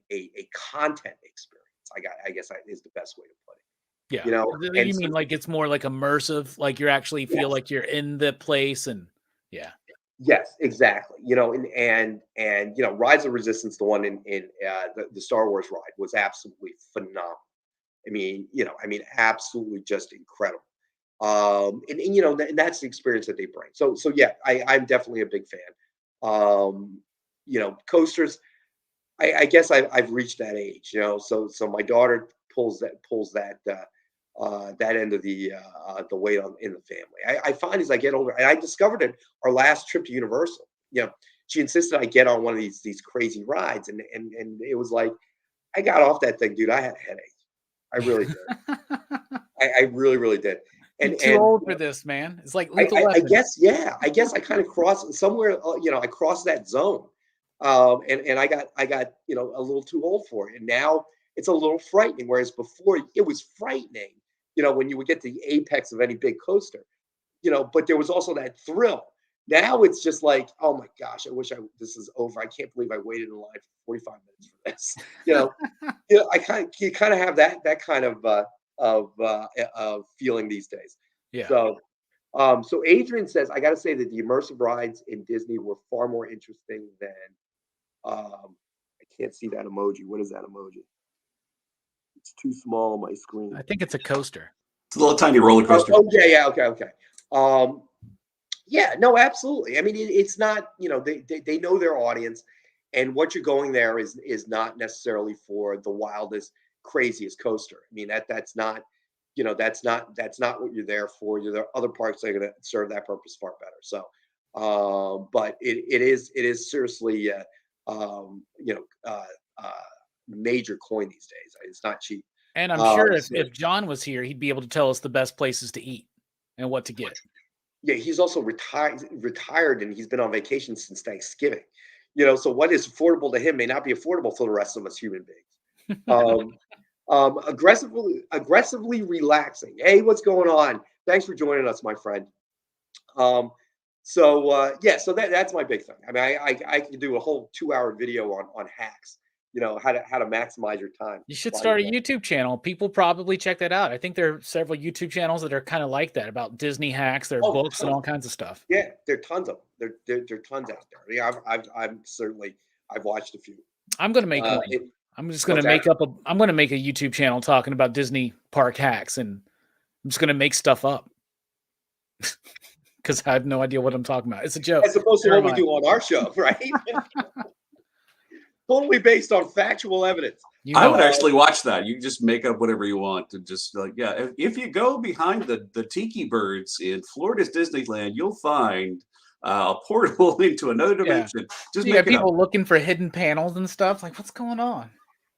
content experience. I guess is the best way to put it. Yeah. You know, you mean like it's more like immersive, like you actually feel like you're in the place and yeah. Yes, exactly. You know, and you know, Rise of Resistance, the one in the Star Wars ride was absolutely phenomenal. I mean, absolutely just incredible. And you know, and that's the experience that they bring. So yeah, I'm definitely a big fan. You know, coasters, I guess I've reached that age, you know, so my daughter pulls that end of the weight in the family. I find as I get older, and I discovered it our last trip to Universal. You know, she insisted I get on one of these crazy rides, and it was like I got off that thing, dude. I had a headache. I really did. I really, really did. And too old for this, man. It's like I, Lethal I, I Weapon. guess, yeah, I guess I kind of crossed somewhere, I crossed that zone. And I got, a little too old for it. And now it's a little frightening. Whereas before it was frightening, when you would get to the apex of any big coaster, but there was also that thrill. Now it's just like, oh my gosh, I wish this is over. I can't believe I waited in line for 45 minutes for this. You kind of have that kind of feeling these days. Yeah. So Adrian says, I got to say that the immersive rides in Disney were far more interesting than, I can't see that emoji. What is that emoji? It's too small on my screen. I think it's a coaster. It's a little tiny roller coaster. Yeah, okay. Yeah, no, absolutely. I mean, it's not, they know their audience, and what you're going there is not necessarily for the wildest, craziest coaster. I mean, that's not what you're there for. There are other parks that are going to serve that purpose far better. So, but it is seriously, major coin these days. It's not cheap. And I'm sure if John was here, he'd be able to tell us the best places to eat and what to get. Yeah, he's also retired, and he's been on vacation since Thanksgiving. So what is affordable to him may not be affordable for the rest of us human beings. Aggressively relaxing. Hey, what's going on? Thanks for joining us, my friend. So that's my big thing. I mean, I can do a whole 2-hour video on hacks. How to maximize your time. You should start a YouTube channel. People probably check that out. I think there are several YouTube channels that are kind of like that, about Disney hacks, their books and all kinds of stuff. Yeah, there are tons of them. There are tons out there. I mean, I've watched a few. I'm going to make one. I'm just going to I'm going to make a YouTube channel talking about Disney park hacks, and I'm just going to make stuff up because I have no idea what I'm talking about. It's a joke. As opposed to what we do on our show, right? Totally based on factual evidence. I would actually watch that. You just make up whatever you want to just if you go behind the tiki birds in Florida's Disneyland, you'll find a portal into another dimension. Yeah. Just you got people looking for hidden panels and stuff. Like, what's going on?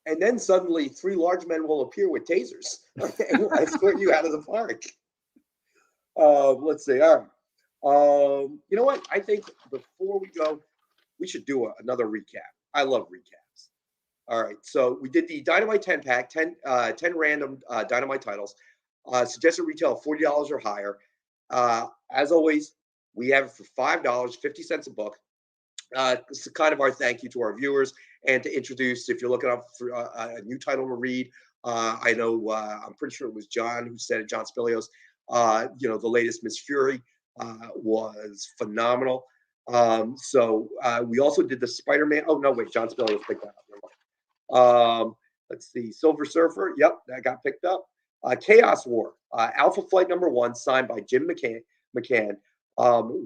And then suddenly 3 large men will appear with tasers and escort you out of the park. Let's see. All right. You know what? I think before we go, we should do another recap. I love recaps. All right. So we did the Dynamite 10-pack, 10 random Dynamite titles. Suggested retail of $40 or higher. As always, we have it for $5, 50 cents a book. This is kind of our thank you to our viewers, and to introduce, if you're looking up for a new title to read, I know I'm pretty sure it was John who said it, John Spilios. The latest Miss Fury was phenomenal. So we also did the Spider-Man. Oh no, wait, John Spilios picked that up. Let's see, Silver Surfer. Yep, that got picked up. Chaos War, Alpha Flight #1, signed by Jim McCann.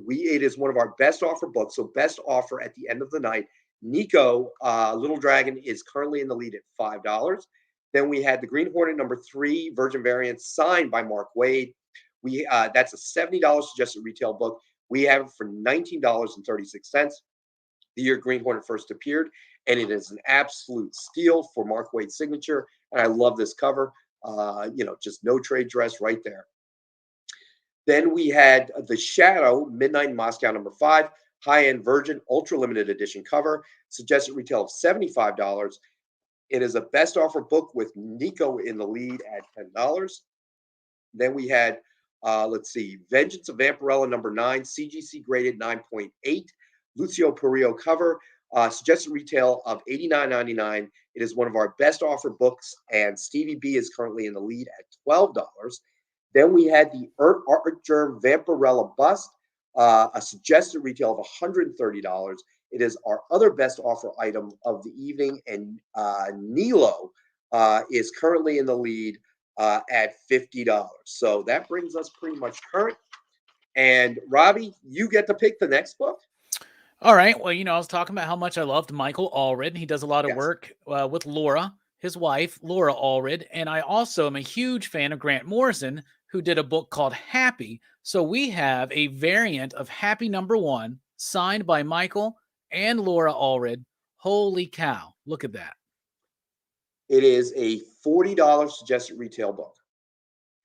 It is one of our best offer books. So best offer at the end of the night. Nico, Little Dragon, is currently in the lead at $5. Then we had the Green Hornet #3 Virgin variant, signed by Mark Waid. That's a $70 suggested retail book. We have it for $19.36. The year Green Hornet first appeared, and it is an absolute steal for Mark Waid's signature. And I love this cover. Just no trade dress right there. Then we had the Shadow Midnight in Moscow #5, high-end Virgin ultra limited edition cover, suggested retail of $75. It is a best offer book with Nico in the lead at $10. Then we had, Vengeance of Vampirella #9, CGC graded 9.8, Lucio Perillo cover, suggested retail of $89.99. It is one of our best offer books, and Stevie B is currently in the lead at $12. Then we had the Art Germ Vampirella bust, a suggested retail of $130. It is our other best offer item of the evening, and Nilo is currently in the lead at $50. So that brings us pretty much current. And Robbie, you get to pick the next book. All right. Well, I was talking about how much I loved Michael Allred. He does a lot of work with Laura, his wife, Laura Allred. And I also am a huge fan of Grant Morrison, who did a book called Happy. So we have a variant of Happy #1, signed by Michael and Laura Allred. Holy cow. Look at that. It is a $40 suggested retail book.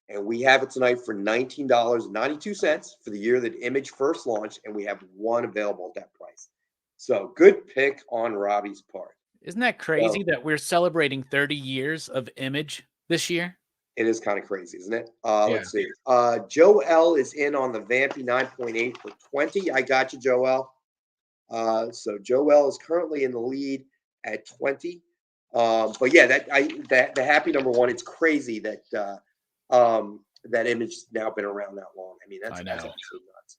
And we have it tonight for $19.92 for the year that Image first launched, and we have one available at that price. So good pick on Robbie's part. Isn't that crazy that we're celebrating 30 years of Image this year? It is kind of crazy, isn't it? Let's see. Joe L is in on the Vampy 9.8 for 20. I got you, Joe L. So Joe L is currently in the lead at 20. But yeah, the happy number one. It's crazy that that Image has now been around that long. I mean, that's absolutely nuts.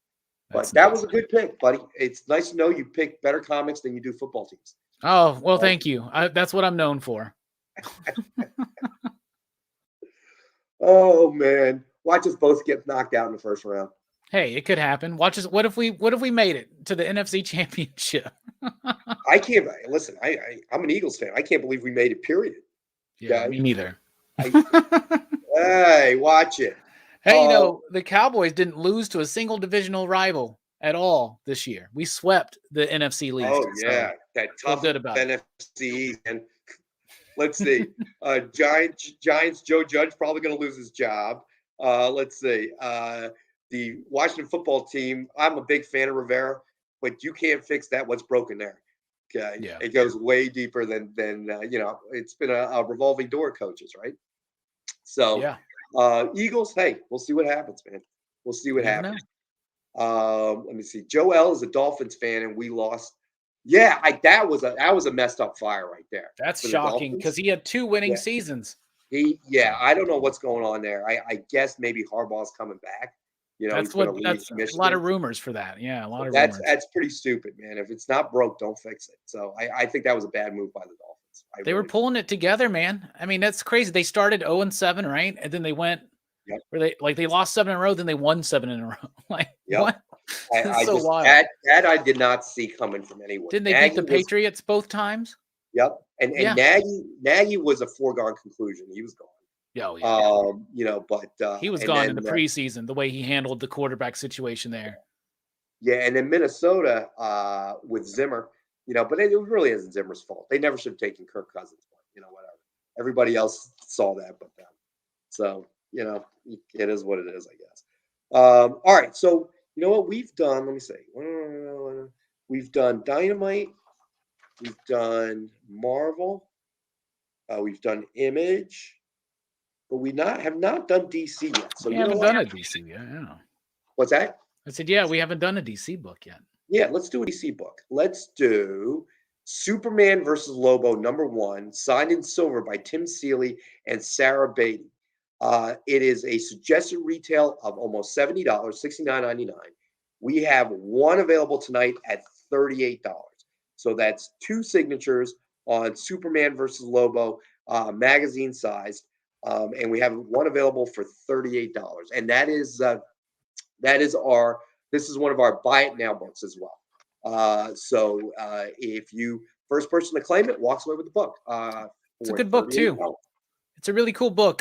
But that was a good pick, buddy. It's nice to know you pick better comics than you do football teams. Oh, well, thank you. That's what I'm known for. Oh man, watch us both get knocked out in the first round. Hey, it could happen. Watch us. What if we made it to the NFC Championship? I can't listen. I'm an Eagles fan. I can't believe we made it. Period. Yeah, me neither. Hey, watch it. Hey, the Cowboys didn't lose to a single divisional rival at all this year. We swept the NFC league. Oh yeah, that tough NFC. And let's see, Giants. Joe Judge probably going to lose his job. Let's see, the Washington football team. I'm a big fan of Rivera, but you can't fix that. What's broken there? Okay, yeah. It goes way deeper than It's been a revolving door of coaches, right? So yeah. Eagles. Hey, we'll see what happens, man. We'll see what happens. Let me see. Joe L is a Dolphins fan, and we lost. Yeah, that was a messed up fire right there. That's shocking because he had 2 winning seasons. I don't know what's going on there. I guess maybe Harbaugh's coming back. That's a lot of rumors for that. Yeah, a lot of rumors. That's pretty stupid, man. If it's not broke, don't fix it. So I think that was a bad move by the Dolphins. They were pulling it together, man. I mean, that's crazy. They started 0-7, right? And then they went where they lost 7 in a row, then they won 7 in a row. What? Wild. That I did not see coming from anywhere. Didn't they beat the Patriots both times? Yep. And Nagy was a foregone conclusion. He was gone. But he was gone in the preseason, the way he handled the quarterback situation there. Yeah, and then Minnesota with Zimmer, but it really isn't Zimmer's fault. They never should have taken Kirk Cousins. Whatever. Everybody else saw that but them. So, it is what it is, I guess. All right, so you know what we've done? Let me see. We've done Dynamite. We've done Marvel. We've done Image. But we have not done DC yet. So we haven't done a DC yet. Yeah. What's that? I said, yeah, we haven't done a DC book yet. Yeah, let's do a DC book. Let's do Superman versus Lobo #1, signed in silver by Tim Seeley and Sarah Beatty. It is a suggested retail of almost $70, $69.99. We have one available tonight at $38. So that's 2 signatures on Superman versus Lobo, magazine sized. And we have one available for $38. And this is one of our buy it now books as well. So if you first person to claim it walks away with the book. It's a good book too. It's a really cool book.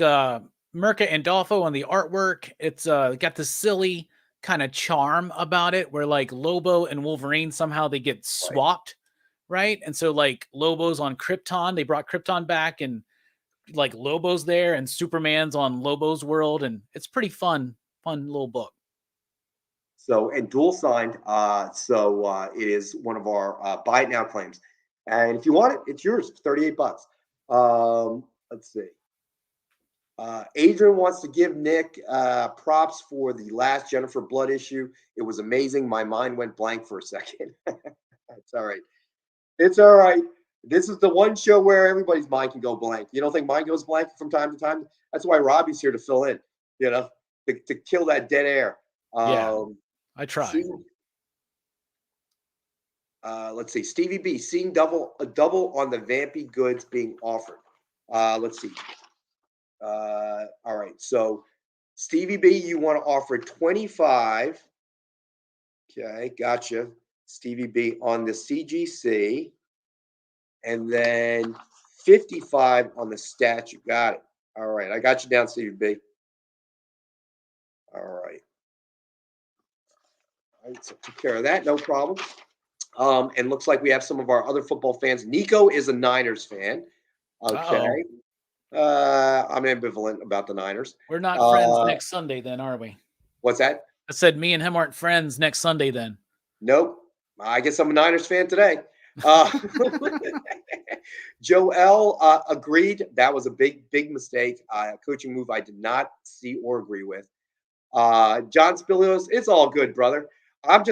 Mirka and Dolfo on the artwork. It's got this silly kind of charm about it where like Lobo and Wolverine somehow they get swapped, right? And so like Lobo's on Krypton. They brought Krypton back and like Lobo's there and Superman's on Lobo's world. And it's pretty fun little book. So, and dual signed. It is one of our buy it now claims. And if you want it, it's yours. It's $38. Let's see. Adrian wants to give Nick props for the last Jennifer Blood issue. It was amazing. My mind went blank for a second. It's all right. It's all right. This is the one show where everybody's mind can go blank. You don't think mine goes blank from time to time? That's why Robbie's here to fill in, to kill that dead air. I try. Let's see. Stevie B, seeing a double on the Vampy goods being offered. Let's see. All right. So Stevie B, you want to offer 25. Okay, gotcha. Stevie B on the CGC. And then 55 on the statue. Got it. All right. I got you down, Stevie B. All right. All right, so took care of that. No problem. And looks like we have some of our other football fans. Nico is a Niners fan. Okay. I'm ambivalent about the Niners. We're not friends next Sunday, then, are we? What's that? I said me and him aren't friends next Sunday, then. Nope. I guess I'm a Niners fan today. Joel agreed. That was a big mistake. A coaching move I did not see or agree with. John Spilios, it's all good, brother. I'm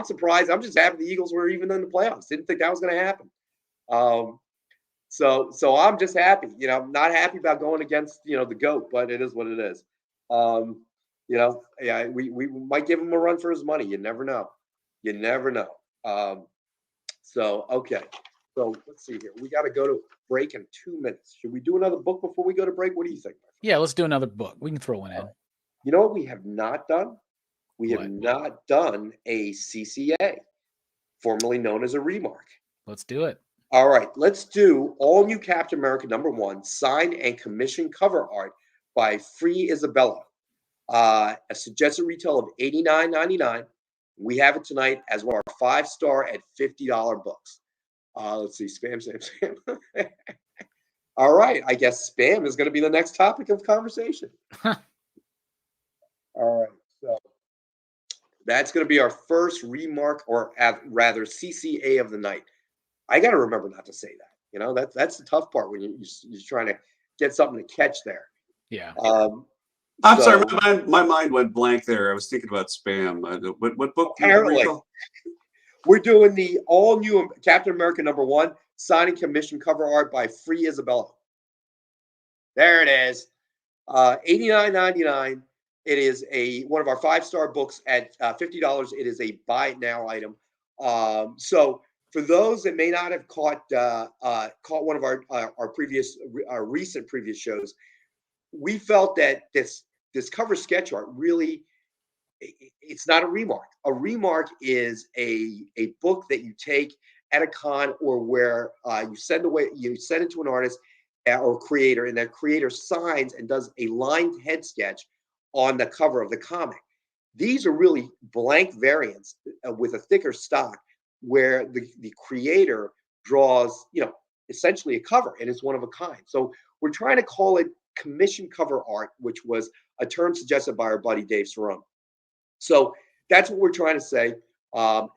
surprised. I'm just happy the Eagles were even in the playoffs. Didn't think that was going to happen. So I'm just happy. I'm not happy about going against the GOAT, but it is what it is. Yeah, we might give him a run for his money. You never know. Okay. So let's see here. We got to go to break in 2 minutes. Should we do another book before we go to break? What do you think? Yeah, let's do another book. We can throw one in. You know what we have not done? We have not done a CCA, formerly known as a remark. Let's do it. All right, let's do all new Captain America #1, signed and commissioned cover art by Free Isabella. A suggested retail of $89.99. We have it tonight as one of our 5-star at $50 books. Let's see, spam. All right, I guess spam is going to be the next topic of conversation. All right, so that's going to be our first remark, or rather CCA of the night. I got to remember not to say that. That's the tough part when you're trying to get something to catch there. Yeah. I'm sorry, my mind went blank there. I was thinking about spam. What book? Apparently, we're doing the all new Captain America #1, signed and commissioned cover art by Free Isabella. There it is, $89.99. It is one of our 5-star books at $50. It is a buy it now item. So for those that may not have caught one of our recent previous shows, we felt that this cover sketch art really, it's not a remark. A remark is a book that you take at a con, or where you send it to an artist or creator, and that creator signs and does a lined head sketch on the cover of the comic. These are really blank variants with a thicker stock, where the creator draws, essentially a cover, and it's one of a kind. So we're trying to call it commission cover art, which was a term suggested by our buddy Dave Cerrone. So that's what we're trying to say.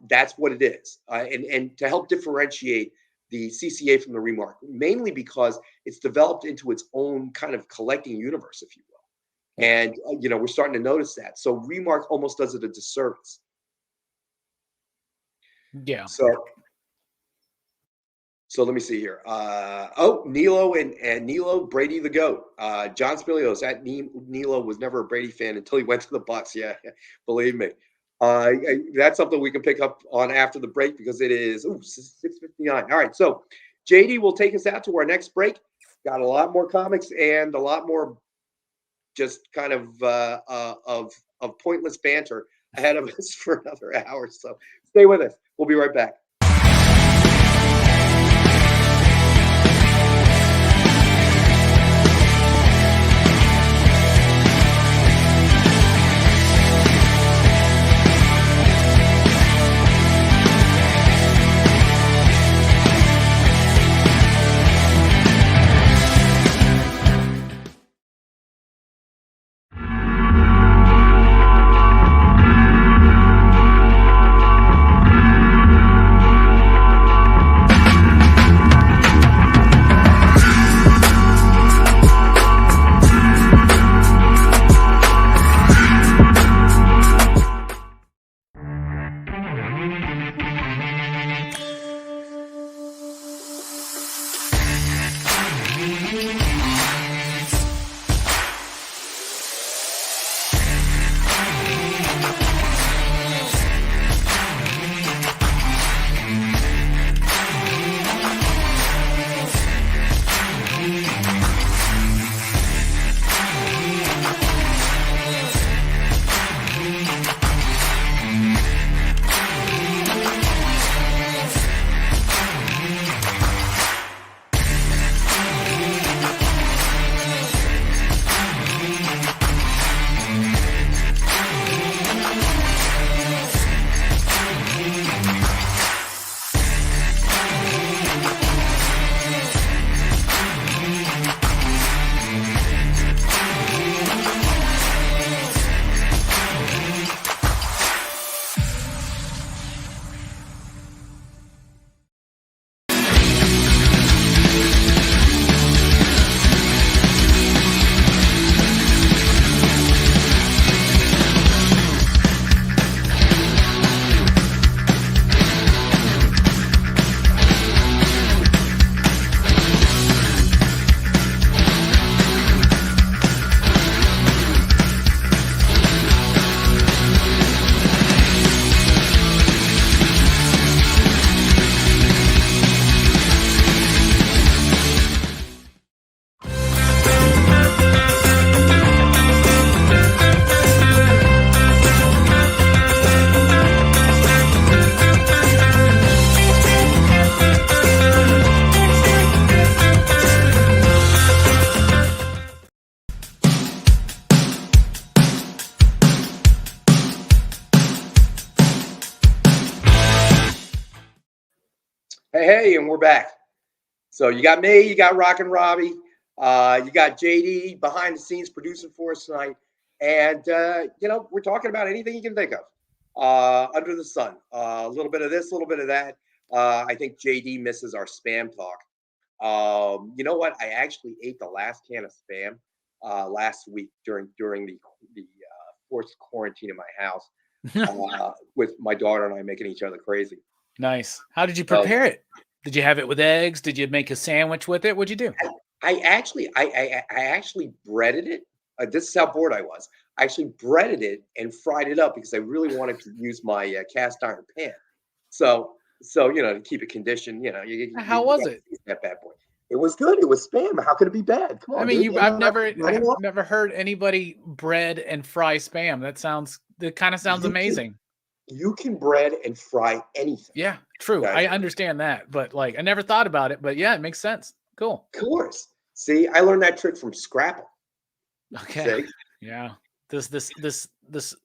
That's what it is. And to help differentiate the CCA from the remark, mainly because it's developed into its own kind of collecting universe, if you will. And, we're starting to notice that. So remark almost does it a disservice. Yeah. So let me see here. Nilo and Nilo, Brady the GOAT. John Spilios, that Nilo was never a Brady fan until he went to the Bucs. Yeah, believe me. That's something we can pick up on after the break, because it is 6:59. All right, so JD will take us out to our next break. Got a lot more comics and a lot more just kind of pointless banter ahead of us for another hour. So stay with us. We'll be right back. Hey, and we're back. So you got me, you got Rockin' Robbie, you got JD behind the scenes producing for us tonight. And, we're talking about anything you can think of under the sun. A little bit of this, a little bit of that. I think JD misses our spam talk. You know what? I actually ate the last can of spam last week during the forced quarantine in my house with my daughter and I making each other crazy. Nice. How did you prepare it? Did you have it with eggs? Did you make a sandwich with it? What'd you do? I actually breaded it. This is how bored I was. I actually breaded it and fried it up because I really wanted to use my cast iron pan. So to keep it conditioned, How was it? That bad boy. It was good. It was spam. How could it be bad? Come on. I mean, dude. I've never heard anybody bread and fry spam. That kind of sounds amazing. You can bread and fry anything. Yeah, true. I understand that, but I never thought about it. But yeah, it makes sense. Cool. Of course. See, I learned that trick from Scrapple. Okay. See? Yeah. This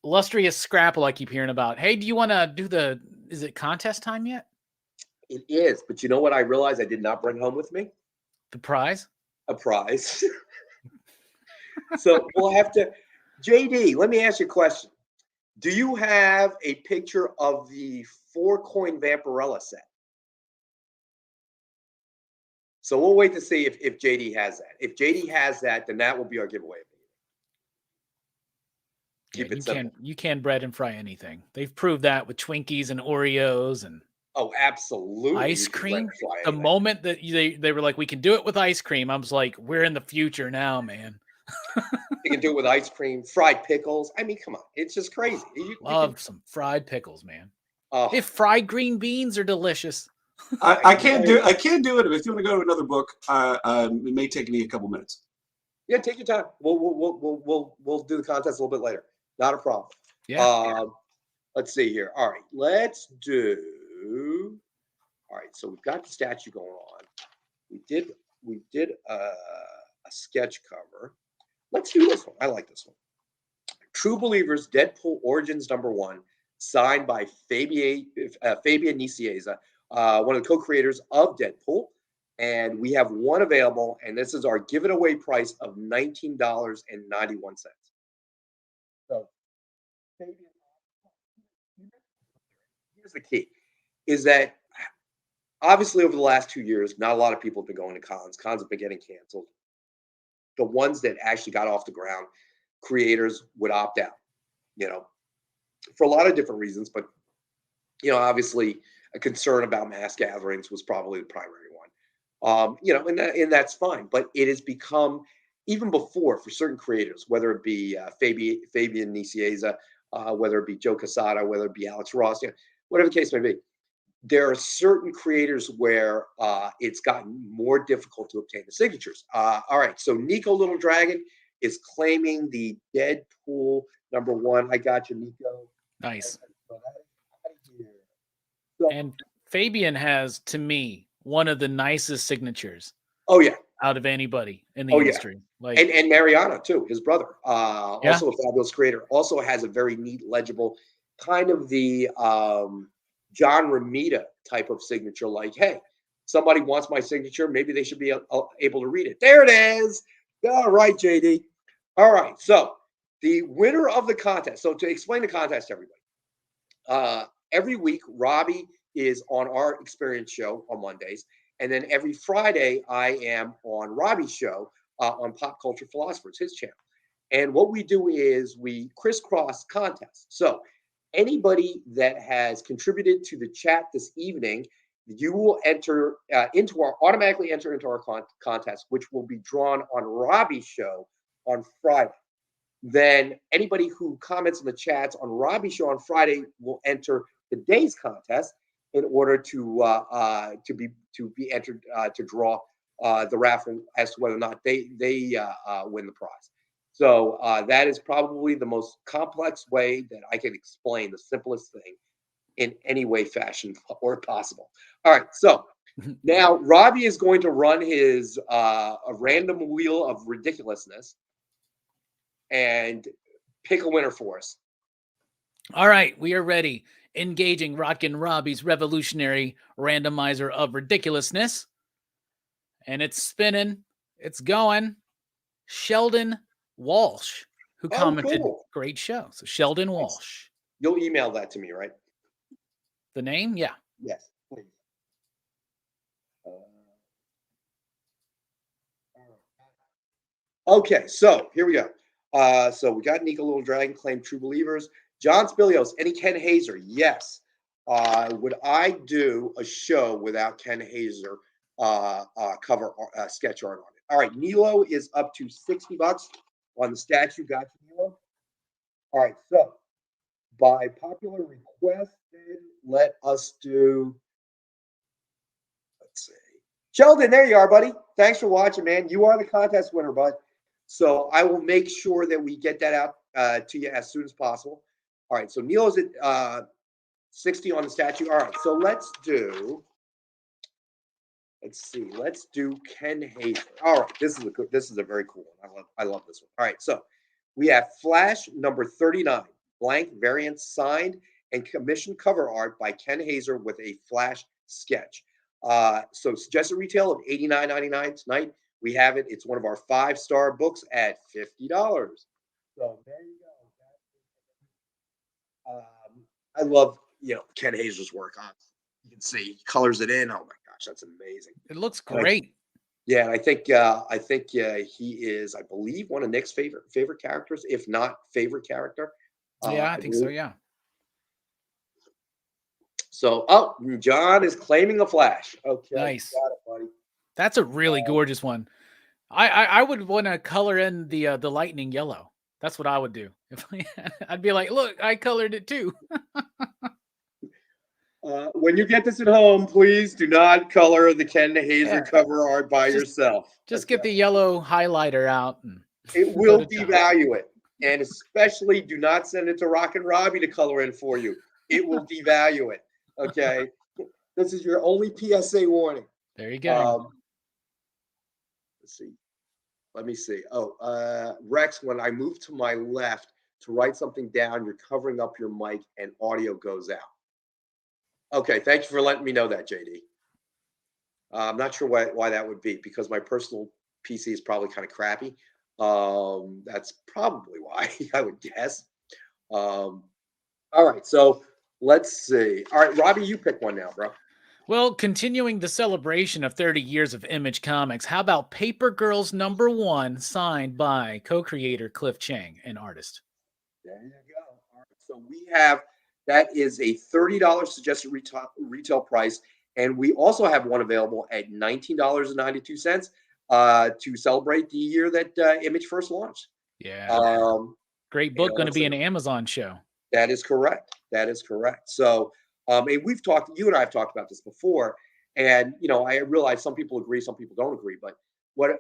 illustrious Scrapple I keep hearing about. Hey, do you want to do is it contest time yet? It is, but you know what I realized I did not bring home with me? The prize? A prize. So we'll have to, JD, let me ask you a question. Do you have a picture of the 4-coin Vampirella set? So we'll wait to see if JD has that. If JD has that, then that will be our giveaway. Keep it simple. You can bread and fry anything. They've proved that with Twinkies and Oreos and absolutely ice cream. The moment that they were like, we can do it with ice cream, I was like, we're in the future now, man. You can do it with ice cream, fried pickles. I mean, come on, it's just crazy. Love some fried pickles, man. If fried green beans are delicious. I can't do it. If you want to go to another book, it may take me a couple minutes. Yeah, take your time. We'll do the contest a little bit later. Not a problem. Yeah. Let's see here. All right, let's do. All right, so we've got the statue going on. We did a sketch cover. Let's do this one. I like this one. True Believers, Deadpool Origins #1, signed by Fabian Nicieza, one of the co-creators of Deadpool. And we have one available, and this is our give it away price of $19.91. So, here's the key, is that obviously over the last 2 years, not a lot of people have been going to cons. Cons have been getting canceled. The ones that actually got off the ground, creators would opt out, for a lot of different reasons. But, obviously a concern about mass gatherings was probably the primary one. And that's fine. But it has become, even before, for certain creators, whether it be Fabian Nicieza, whether it be Joe Quesada, whether it be Alex Ross, whatever the case may be, there are certain creators where it's gotten more difficult to obtain the signatures. All right, so Nico Little Dragon is claiming the Deadpool #1. I got you, Nico. Nice. And Fabian has, to me, one of the nicest signatures. Oh yeah, out of anybody in the industry. Yeah. And Mariano too, his brother, also a fabulous creator. Also has a very neat, legible, kind of the John Romita type of signature. Like, hey, somebody wants my signature. Maybe they should be able to read it. There it is. All right, JD. All right. So the winner of the contest. So to explain the contest to everybody, every week, Robbie is on our experience show on Mondays. And then every Friday, I am on Robbie's show on Pop Culture Philosophers, his channel. And what we do is we crisscross contests. So anybody that has contributed to the chat this evening, you will automatically enter into our contest, which will be drawn on Robbie's show on Friday. Then anybody who comments in the chats on Robbie's show on Friday will enter today's contest in order to be entered to draw the raffle as to whether or not they win the prize. So that is probably the most complex way that I can explain the simplest thing in any way, fashion, or possible. All right, so now Robbie is going to run his a random wheel of ridiculousness and pick a winner for us. All right, we are ready. engaging Rockin' Robbie's revolutionary randomizer of ridiculousness. And it's spinning. It's going. Sheldon Walsh, who commented, cool. Great show. So Sheldon Walsh. You'll email that to me, right? The name? Yeah. Yes, please. Okay, so here we go. So we got Nico Little Dragon, Claim True Believers. John Spilios, any Ken Hazer? Yes. Would I do a show without Ken Hazer cover sketch art on it? All right, Nilo is up to $60 on the statue. Got you, Nilo? All right, so by popular request, then let us do, let's see. Sheldon, there you are, buddy. Thanks for watching, man. You are the contest winner, bud. So I will make sure that we get that out to you as soon as possible. All right, so Nilo's at 60 on the statue. All right, so let's do Ken Hazer. All right, this is a very cool one. I love this one. All right, so we have Flash number 39, blank variant signed and commissioned cover art by Ken Hazer with a Flash sketch. So suggested retail of $89.99 tonight. We have it. It's one of our 5-star books at $50. So there you go. I love Ken Hazer's work. You can see he colors it in. Oh my gosh, that's amazing. It looks great. And I think he is, I believe, one of Nick's favorite characters, if not favorite character. Yeah, I think so. Yeah. So, John is claiming the Flash. Okay, nice. Got it, buddy. That's a really gorgeous one. I would want to color in the lightning yellow. That's what I would do. I'd be like, look, I colored it too. When you get this at home, please do not color the Ken Hazer cover art by yourself. Just get the yellow highlighter out. And it will devalue it. And especially do not send it to Rockin' Robbie to color in for you. It will devalue it. Okay. This is your only PSA warning. There you go. Let's see. Let me see. Rex, when I move to my left to write something down, you're covering up your mic and audio goes out. Okay. Thank you for letting me know that, JD. I'm not sure why that would be, because my personal PC is probably kind of crappy. That's probably why, I would guess. All right. So let's see. All right, Robbie, you pick one now, bro. Well, continuing the celebration of 30 years of Image Comics, how about Paper Girls #1, signed by co-creator Cliff Chiang, an artist? There you go. All right, so we have, that is a $30 suggested retail price, and we also have one available at $19.92 to celebrate the year that Image first launched. Yeah. Great book, going to be an Amazon show. That is correct. That is correct. So, and you and I have talked about this before, and I realize some people agree, some people don't agree, but whether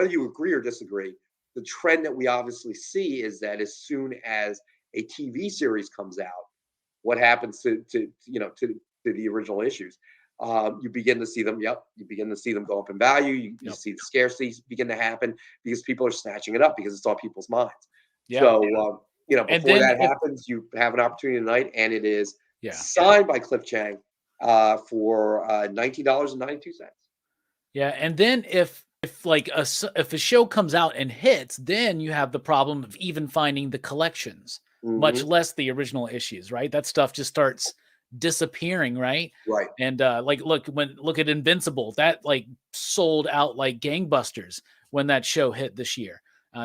you agree or disagree, the trend that we obviously see is that as soon as a TV series comes out, what happens to the original issues? You begin to see them. Yep, you begin to see them go up in value. You see the scarcity begin to happen because people are snatching it up because it's on people's minds. Yep. So, before that happens, you have an opportunity tonight, and it is signed by Cliff Chiang for $19.92. Yeah, and then if a show comes out and hits, then you have the problem of even finding the collections, much less the original issues, right? That stuff just starts disappearing, right? Right. And look at Invincible, that sold out like gangbusters when that show hit this year.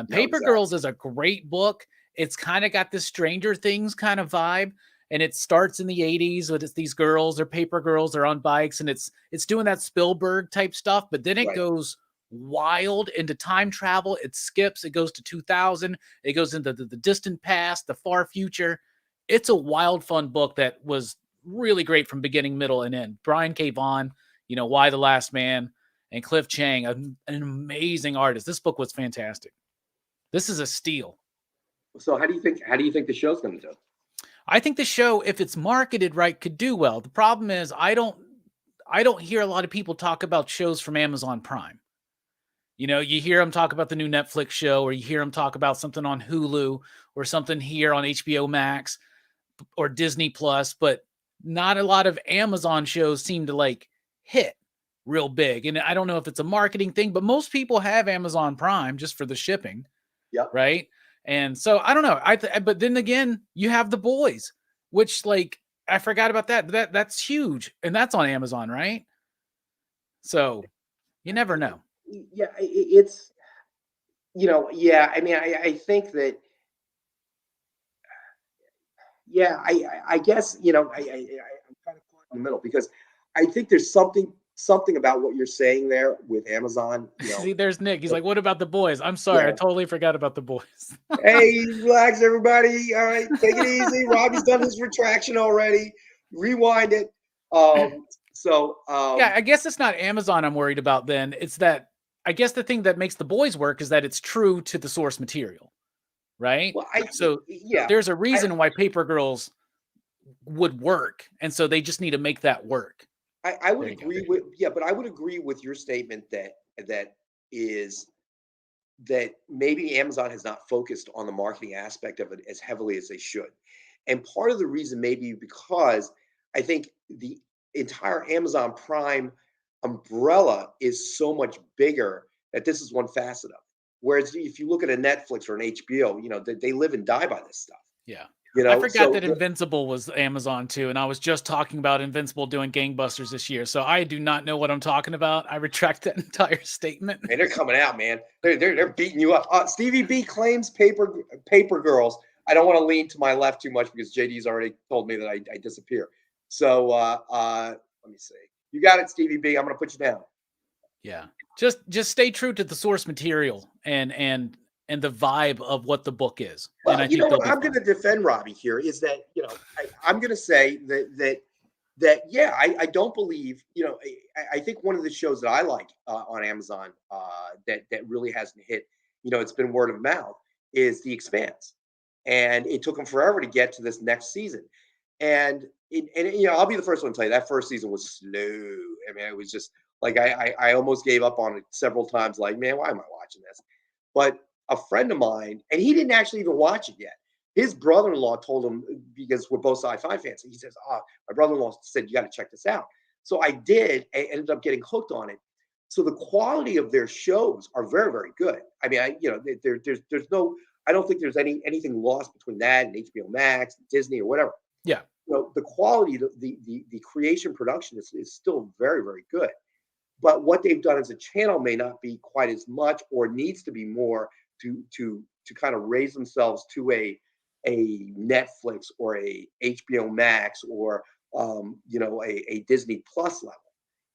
Paper Girls is a great book. It's kind of got this Stranger Things kind of vibe, and it starts in the 80s with these girls, they're paper girls, they're on bikes, and it's doing that Spielberg type stuff, but then it goes wild into time travel. It skips, it goes to 2000, it goes into the distant past, the far future. It's a wild, fun book that was really great from beginning, middle, and end. Brian K. Vaughan, Why the Last Man, and Cliff Chiang, an amazing artist. This book was fantastic. This is a steal. So how do you think the show's going to do? I think the show, if it's marketed right, could do well. The problem is I don't hear a lot of people talk about shows from Amazon Prime. You hear them talk about the new Netflix show, or you hear them talk about something on Hulu or something here on HBO Max or Disney Plus, but not a lot of Amazon shows seem to like hit real big. And I don't know if it's a marketing thing, but most people have Amazon Prime just for the shipping. Yep. Right. And so I don't know. But then again, you have The Boys, which like I forgot about that. That's huge. And that's on Amazon, right? So you never know. Yeah, it's, yeah. I mean, I think that, yeah, I guess, I'm kind of caught in the middle because I think there's something about what you're saying there with Amazon. See, there's Nick. He's like, what about The Boys? I'm sorry. Yeah. I totally forgot about The Boys. Hey, relax, everybody. All right, take it easy. Robbie's done his retraction already. Rewind it. Yeah, I guess it's not Amazon I'm worried about then. It's that I guess the thing that makes The Boys work is that it's true to the source material, right? Well, there's a reason why Paper Girls would work, and so they just need to make that work. I would agree with, but I would agree with your statement that maybe Amazon has not focused on the marketing aspect of it as heavily as they should. And part of the reason may be because I think the entire Amazon Prime umbrella is so much bigger that this is one facet of it. Whereas if you look at a Netflix or an HBO, they live and die by this stuff. Yeah. I forgot that Invincible was Amazon too, and I was just talking about Invincible doing gangbusters this year, so I do not know what I'm talking about. I retract that entire statement. Man, they're coming out, man. They're beating you up. Stevie B claims Paper Girls. I don't want to lean to my left too much because JD's already told me that I disappear. So let me see. You got it, Stevie B. I'm going to put you down. Yeah, just stay true to the source material and the vibe of what the book is. Well, and what I'm going to defend Robbie here is that, I'm going to say that yeah, I don't believe, I think one of the shows that I like on Amazon that really hasn't hit, it's been word of mouth, is The Expanse. And it took them forever to get to this next season. And I'll be the first one to tell you that first season was slow. I mean, it was just like, I almost gave up on it several times. Like, man, why am I watching this? But a friend of mine, and he didn't actually even watch it yet. His brother-in-law told him, because we're both sci-fi fans. He says, my brother-in-law said, you got to check this out. So I did. I ended up getting hooked on it. So the quality of their shows are very, very good. I mean, there's no, I don't think there's anything lost between that and HBO Max, and Disney, or whatever. Yeah. The quality, the creation production is still very, very good. But what they've done as a channel may not be quite as much, or needs to be more to kind of raise themselves to a Netflix or a HBO Max or a Disney Plus level.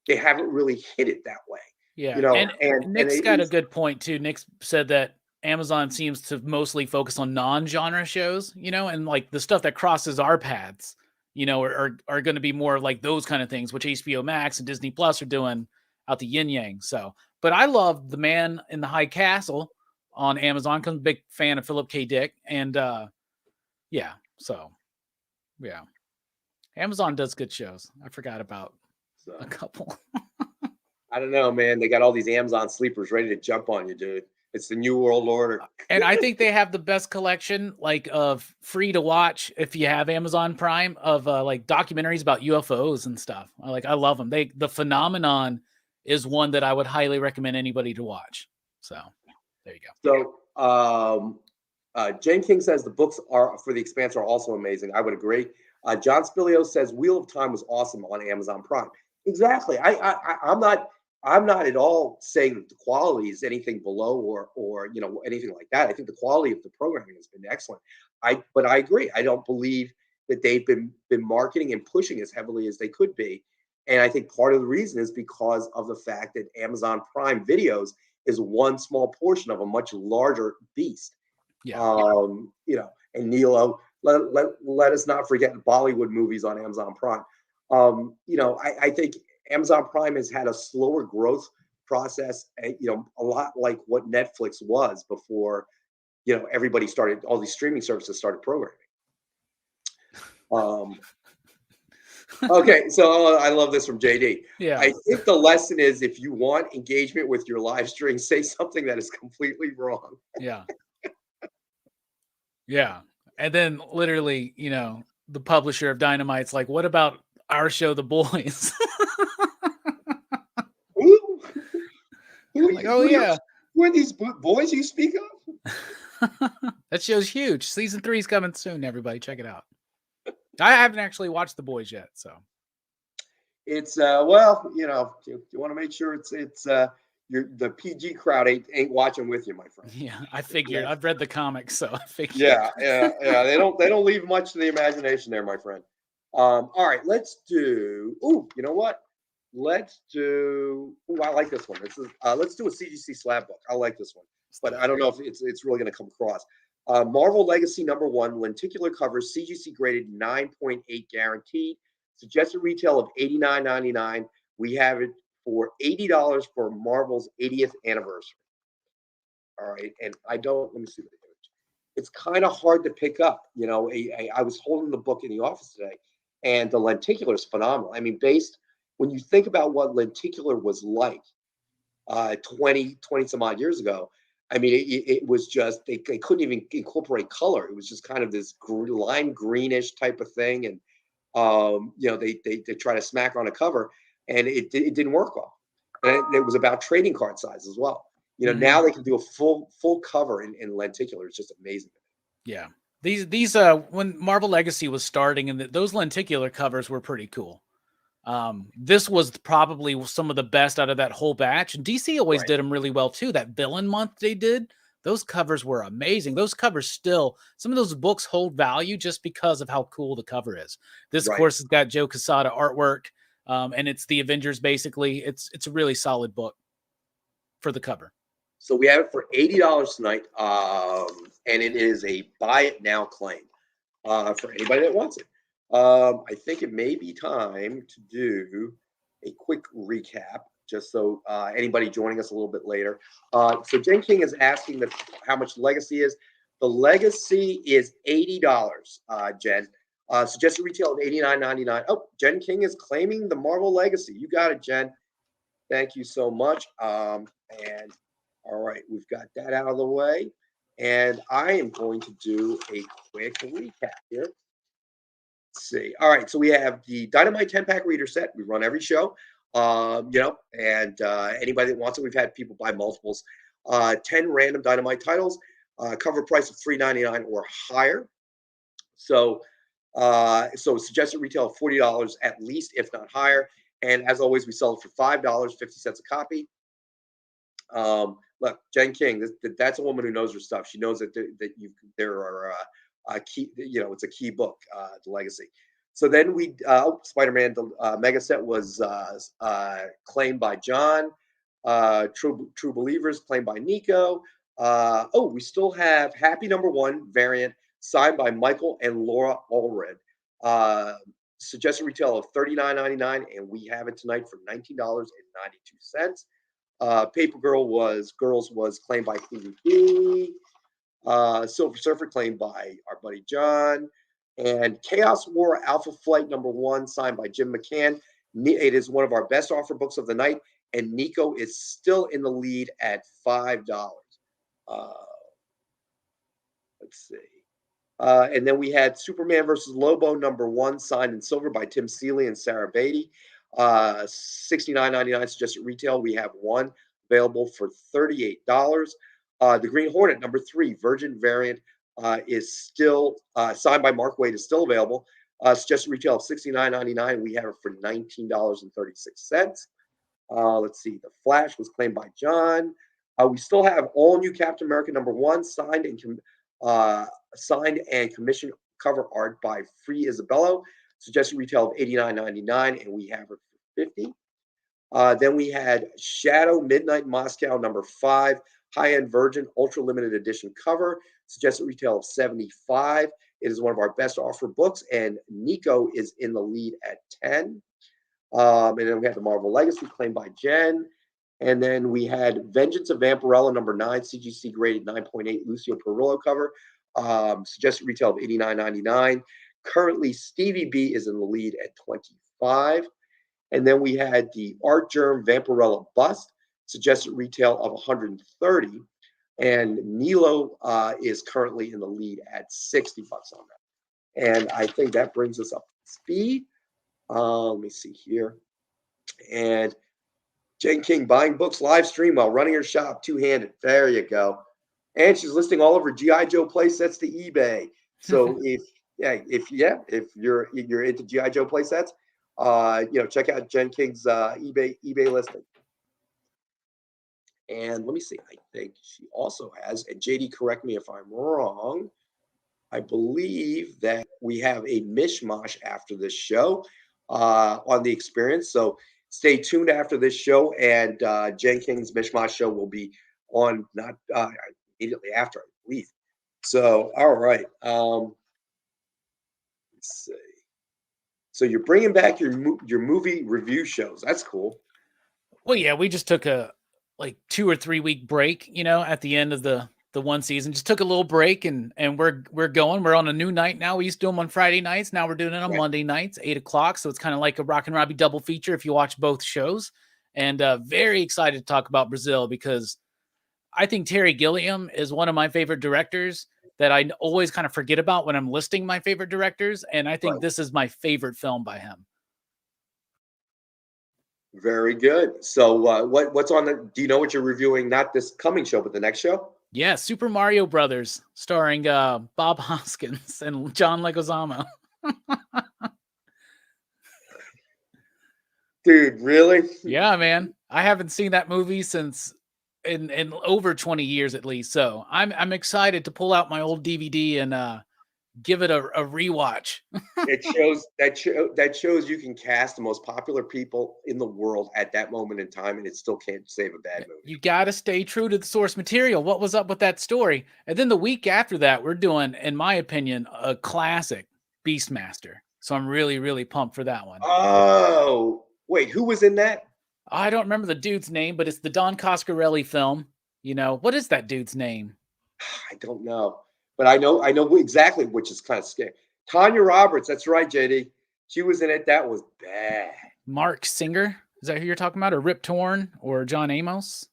They haven't really hit it that way. Yeah, and Nick's got a good point too. Nick said that Amazon seems to mostly focus on non-genre shows, and like the stuff that crosses our paths, are going to be more like those kind of things, which HBO Max and Disney Plus are doing out the yin yang. So, but I love The Man in the High Castle on Amazon because I'm a big fan of Philip K. Dick. And Amazon does good shows. I forgot about a couple. I don't know, man. They got all these Amazon sleepers ready to jump on you, dude. It's the new world order. And I think they have the best collection, like, of free to watch if you have Amazon Prime, of like documentaries about UFOs and stuff. I love them. The Phenomenon is one that I would highly recommend anybody to watch. So there you go. So Jane King says the books for The Expanse are also amazing. I would agree. John Spilio says Wheel of Time was awesome on Amazon Prime. Exactly. I'm not at all saying that the quality is anything below or anything like that. I think the quality of the programming has been excellent. But I agree. I don't believe that they've been marketing and pushing as heavily as they could be. And I think part of the reason is because of the fact that Amazon Prime Videos is one small portion of a much larger beast. Yeah. And Nilo, let us not forget the Bollywood movies on Amazon Prime. I think Amazon Prime has had a slower growth process, a lot like what Netflix was before, everybody started, all these streaming services started programming. Okay, so I love this from JD. Yeah. I think the lesson is, if you want engagement with your live stream, say something that is completely wrong. Yeah. Yeah. And then literally, the publisher of Dynamite's like, what about our show, The Boys? Who? Like, oh yeah. Who are these boys you speak of? That show's huge. Season 3 is coming soon. Everybody, check it out. I haven't actually watched The Boys yet, so it's well, you want to make sure it's the PG crowd ain't watching with you, my friend. yeah, I figured. I've read the comics, so I figured. Yeah. They don't leave much to the imagination there, my friend. All right, let's do. Oh, you know what? Let's do. Oh, I like this one. This is. Let's do a CGC slab book. I like this one, but I don't know if it's really going to come across. Marvel Legacy #1 lenticular covers, CGC graded, 9.8 guaranteed. Suggested retail of $89.99. We have it for $80 for Marvel's 80th anniversary. All right, and let me see what it is. It's kind of hard to pick up. I was holding the book in the office today, and the lenticular is phenomenal. I mean, when you think about what lenticular was like 20 some odd years ago, I mean, it was just, they couldn't even incorporate color. It was just kind of this lime greenish type of thing. And, they try to smack on a cover, and it didn't work well. And it was about trading card size as well. Now they can do a full cover in lenticular. It's just amazing. Yeah. These when Marvel Legacy was starting, and those lenticular covers were pretty cool. This was probably some of the best out of that whole batch. And DC always did them really well too. That villain month they did, those covers were amazing. Those covers still, some of those books hold value just because of how cool the cover is. This, of course, has got Joe Quesada artwork, and it's the Avengers basically. It's a really solid book for the cover. So we have it for $80 tonight, and it is a buy it now claim for anybody that wants it. I think it may be time to do a quick recap, just so anybody joining us a little bit later. So Jen King is asking how much Legacy is. The Legacy is $80, Jen. Suggested retail of $89.99. Oh, Jen King is claiming the Marvel Legacy. You got it, Jen. Thank you so much. And all right, we've got that out of the way. And I am going to do a quick recap here. Let's see. All right, so we have the Dynamite 10-pack reader set. We run every show, and anybody that wants it, we've had people buy multiples. 10 random Dynamite titles, cover price of $3.99 or higher. So suggested retail of $40 at least, if not higher. And as always, we sell it for $5.50 a copy. Look, Jen King, that's a woman who knows her stuff. She knows that there are key, it's a key book, The Legacy. So then Spider-Man Mega Set was claimed by John. True Believers claimed by Nico. We still have Happy #1 variant signed by Michael and Laura Allred. Suggested retail of $39.99, and we have it tonight for $19.92. Paper Girls was claimed by PvP. Silver Surfer claimed by our buddy John, and Chaos War Alpha Flight #1 signed by Jim McCann. It is one of our best offer books of the night, and Nico is still in the lead at $5. Let's see. And then we had Superman versus Lobo #1 signed in silver by Tim Seeley and Sarah Beatty. $69.99 suggested retail. We have one available for $38. The Green Hornet #3 Virgin variant is still signed by Mark Waid, is still available. Suggested retail of $69.99. We have it for $19.36. Let's see. The Flash was claimed by John. We still have all new Captain America #1 signed and commissioned cover art by Free Isabello. Suggested retail of $89.99, and we have it for $50. Then we had Shadow Midnight Moscow #5 high-end Virgin ultra limited edition cover. Suggested retail of $75. It is one of our best offer books, and Nico is in the lead at $10. And then we had the Marvel Legacy claimed by Jen. And then we had Vengeance of Vampirella #9 CGC graded 9.8 Lucio Perillo cover. Suggested retail of $89.99. Currently, Stevie B is in the lead at $25. And then we had the Art Germ Vampirella bust, suggested retail of $130. And Nilo is currently in the lead at $60 on that. And I think that brings us up to speed. Let me see here. And Jen King buying books live stream while running her shop two-handed. There you go. And she's listing all of her G.I. Joe play sets to eBay. So if you're into G.I. Joe play sets, check out Jen King's eBay listing. And let me see. I think she also has, and JD, correct me if I'm wrong, I believe that we have a mishmash after this show on the experience. So stay tuned after this show, and Jen King's mishmash show will be on not immediately after, I believe. So, all right. Let's see. So you're bringing back your movie review shows. That's cool. Well, yeah, we just took a 2 or 3 week break, at the end of the one season. Just took a little break, and we're going. We're on a new night now. We used to do them on Friday nights. Now we're doing it on Monday nights, 8:00. So it's kind of like a Rockin' Robbie double feature if you watch both shows. And very excited to talk about Brazil, because I think Terry Gilliam is one of my favorite directors that I always kind of forget about when I'm listing my favorite directors. And I think this is my favorite film by him. Very good. So what's on the, do you know what you're reviewing? Not this coming show, but the next show? Yeah, Super Mario Brothers, starring Bob Hoskins and John Leguizamo. Dude, really? Yeah, man. I haven't seen that movie since in over 20 years at least. So I'm excited to pull out my old DVD and give it a rewatch. That shows you can cast the most popular people in the world at that moment in time, and it still can't save a bad movie. You got to stay true to the source material. What was up with that story? And then the week after that, we're doing, in my opinion, a classic, Beastmaster. So I'm really, really pumped for that one. Oh, wait, who was in that? I don't remember the dude's name, but it's the Don Coscarelli film. What is that dude's name? I don't know. But I know exactly, which is kind of scary. Tanya Roberts, that's right, JD. She was in it. That was bad. Mark Singer, is that who you're talking about? Or Rip Torn or John Amos?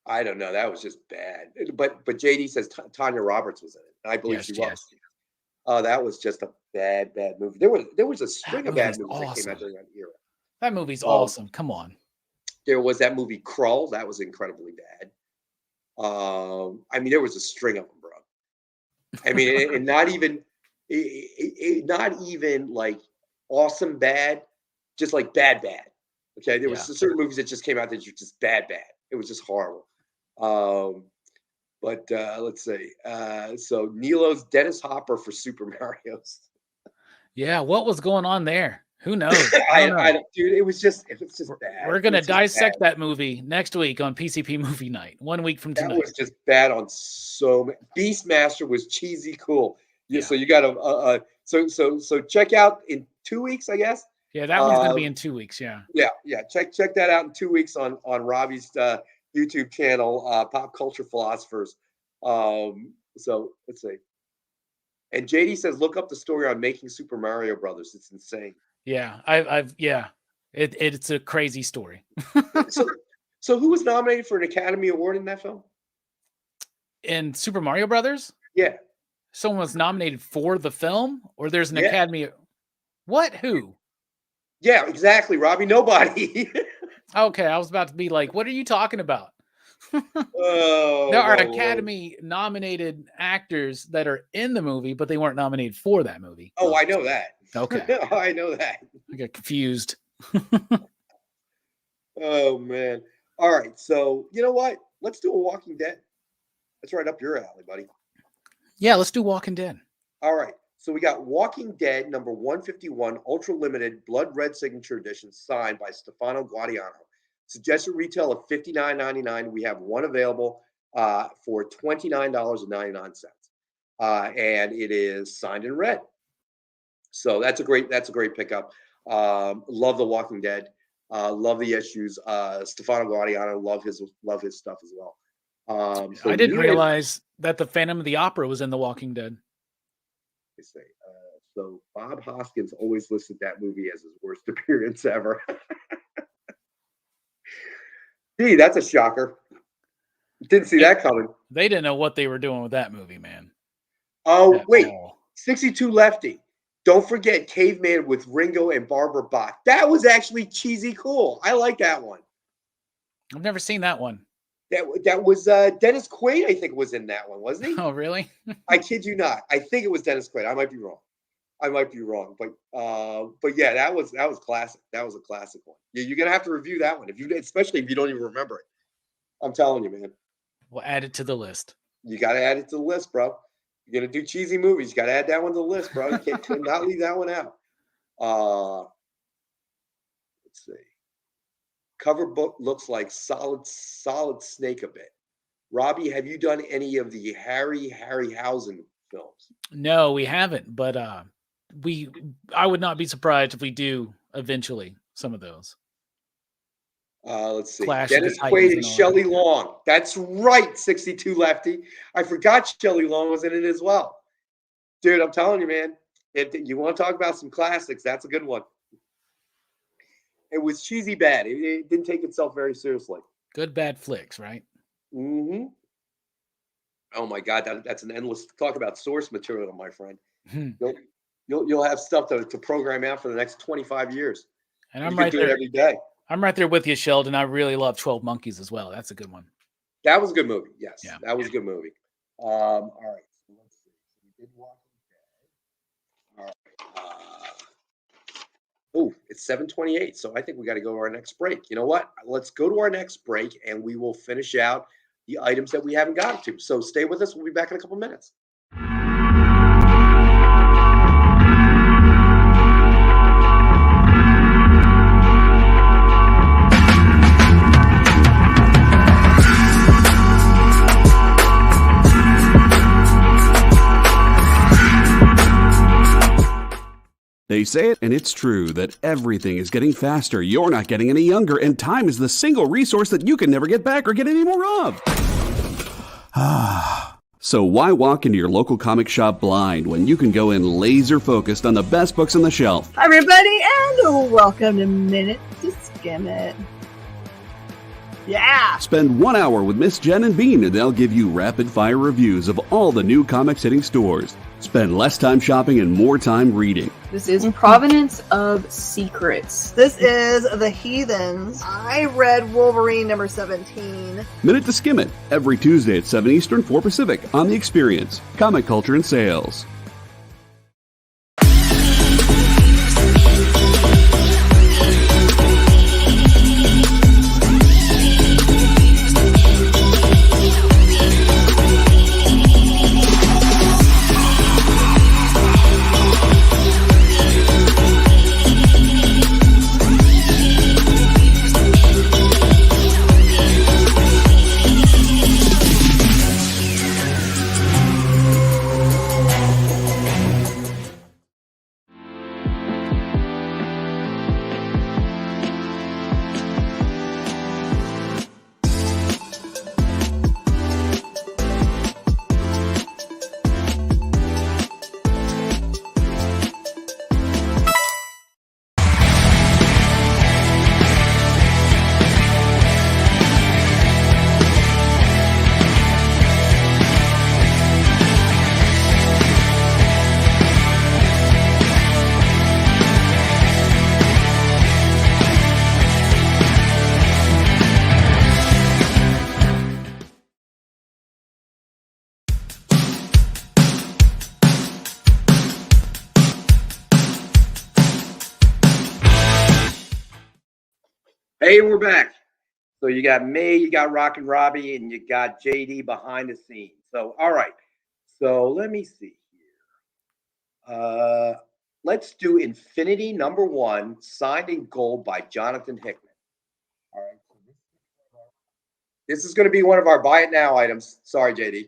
I don't know. That was just bad. But JD says Tanya Roberts was in it. And I believe she was. Yes. Oh, that was just a bad movie. There was a string of bad movies that came out during that era. That movie's awesome. Come on. There was that movie Krull. That was incredibly bad. There was a string of them, bro. And not even like awesome bad, just like bad. Okay, there was certain movies that just came out that were just bad. It was just horrible. But let's see. So Nilo's Dennis Hopper for Super Mario's. Yeah, what was going on there? Who knows? Dude, it was just bad. We're gonna dissect that movie next week on PCP Movie Night. 1 week from tonight. That was just bad on so many. Beastmaster was cheesy cool. Yeah. So you got so check out in 2 weeks, I guess. Yeah, that one's gonna be in 2 weeks. Yeah. Yeah. Check that out in 2 weeks on Robbie's YouTube channel, Pop Culture Philosophers. So let's see. And JD says, look up the story on making Super Mario Brothers. It's insane. Yeah, it's a crazy story. So who was nominated for an Academy Award in that film? In Super Mario Brothers? Yeah. Someone was nominated for the film, or there's an Academy. What? Who? Yeah, exactly, Robbie. Nobody. Okay, I was about to be like, what are you talking about? Oh, there are Academy nominated actors that are in the movie, but they weren't nominated for that movie. Oh, I know that. Okay. I know that. I got confused. Oh, man. All right. So, you know what? Let's do a Walking Dead. That's right up your alley, buddy. Yeah, let's do Walking Dead. All right. So we got Walking Dead number 151, Ultra Limited Blood Red Signature Edition, signed by Stefano Guadiano. Suggested retail of $59.99. We have one available for $29.99. And it is signed in red. So that's a great pickup. Love The Walking Dead. Love the issues. Stefano Guadiano, love his stuff as well. So I didn't realize that the Phantom of the Opera was in The Walking Dead. So Bob Hoskins always listed that movie as his worst appearance ever. Gee, that's a shocker. Didn't see that coming. They didn't know what they were doing with that movie, man. Oh, wait. 62 Lefty. Don't forget Caveman with Ringo and Barbara Bach. That was actually cheesy cool. I like that one. I've never seen that one. That was Dennis Quaid, I think, was in that one, wasn't he? Oh, really? I kid you not. I think it was Dennis Quaid. I might be wrong. But yeah, that was classic. That was a classic one. You're gonna have to review that one especially if you don't even remember it. I'm telling you, man. We'll add it to the list. You got to add it to the list, bro. You're gonna do cheesy movies. You got to add that one to the list, bro. You cannot leave that one out. Let's see. Cover book looks like solid snake a bit. Robbie, have you done any of the Harryhausen films? No, we haven't, but I would not be surprised if we do eventually some of those. Let's see. Clash Dennis Quaid and Shelley Long. That's right, 62 Lefty. I forgot Shelley Long was in it as well. Dude, I'm telling you, man. You want to talk about some classics? That's a good one. It was cheesy bad. It didn't take itself very seriously. Good bad flicks, right? Mm-hmm. Oh my God, that's an endless talk about source material, my friend. You'll have stuff to program out for the next 25 years. And I'm right there every day. I'm right there with you, Sheldon. I really love 12 Monkeys as well. That's a good one. That was a good movie. Yes, yeah. That was a good movie. All right. So let's see. So we did Walking Dead. All right. It's 7:28. So I think we got to go to our next break. You know what? Let's go to our next break and we will finish out the items that we haven't gotten to. So stay with us. We'll be back in a couple minutes. They say it, and it's true, that everything is getting faster. You're not getting any younger, and time is the single resource that you can never get back or get any more of. So why walk into your local comic shop blind when you can go in laser focused on the best books on the shelf? Hi everybody, and welcome to Minute to Skim It. Yeah! Spend 1 hour with Miss Jen and Bean, and they'll give you rapid-fire reviews of all the new comics hitting stores. Spend less time shopping and more time reading. This is Provenance of Secrets. This is The Heathens. I read Wolverine number 17. Minute to Skim It, every Tuesday at 7 Eastern, 4 Pacific, on The Experience, Comic Culture and Sales. Hey, we're back. So you got me, you got Rockin' Robbie, and you got JD behind the scenes. So, all right. So let me see here. Let's do Infinity #1, signed in gold by Jonathan Hickman. All right. This is going to be one of our buy it now items. Sorry, JD.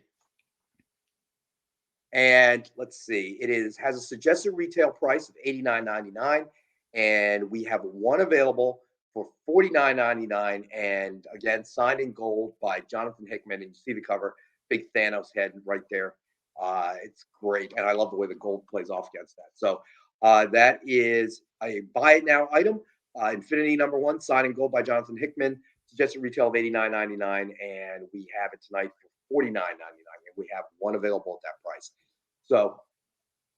And let's see. It has a suggested retail price of $89.99, and we have one available for $49.99, and again, signed in gold by Jonathan Hickman. And you see the cover, big Thanos head right there. It's great, and I love the way the gold plays off against that. So that is a buy it now item. Infinity #1, signed in gold by Jonathan Hickman. Suggested retail of $89.99, and we have it tonight for $49.99, and we have one available at that price. So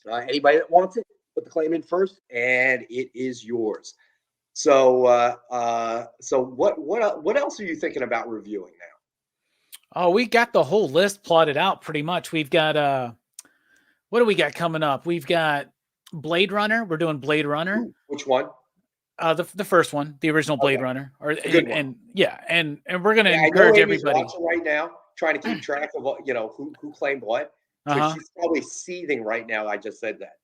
Anybody that wants it, put the claim in first, and it is yours. So, so what else are you thinking about reviewing now? Oh, we got the whole list plotted out pretty much. We've got what do we got coming up? We've got Blade Runner. We're doing Blade Runner. Ooh, which one? The first one, the original Blade Runner, and we're gonna encourage everybody right now, trying to keep track of what who claimed what. So she's probably seething right now. I just said that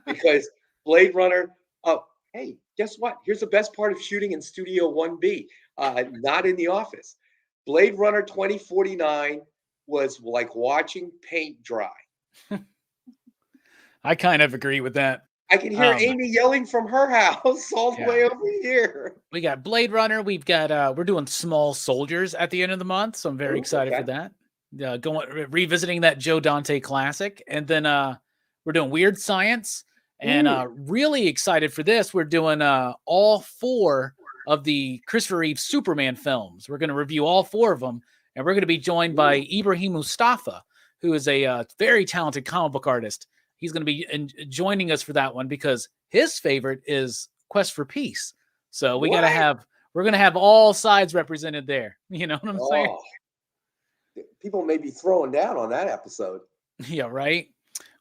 because Blade Runner. Oh, hey, guess what? Here's the best part of shooting in Studio 1B, not in the office. Blade Runner 2049 was like watching paint dry. I kind of agree with that. I can hear Amy yelling from her house all the way over here. We got Blade Runner. We've got we're doing Small Soldiers at the end of the month, so I'm very excited for that. Revisiting that Joe Dante classic, and then we're doing Weird Science, and really excited for this. We're doing all 4 of the Christopher Reeve Superman films. We're going to review all 4 of them, and we're going to be joined by Ibrahim Mustafa, who is a very talented comic book artist. He's going to be joining us for that one because his favorite is Quest for Peace. So we're going to have all sides represented there. You know what I'm saying? People may be throwing down on that episode. Yeah, right.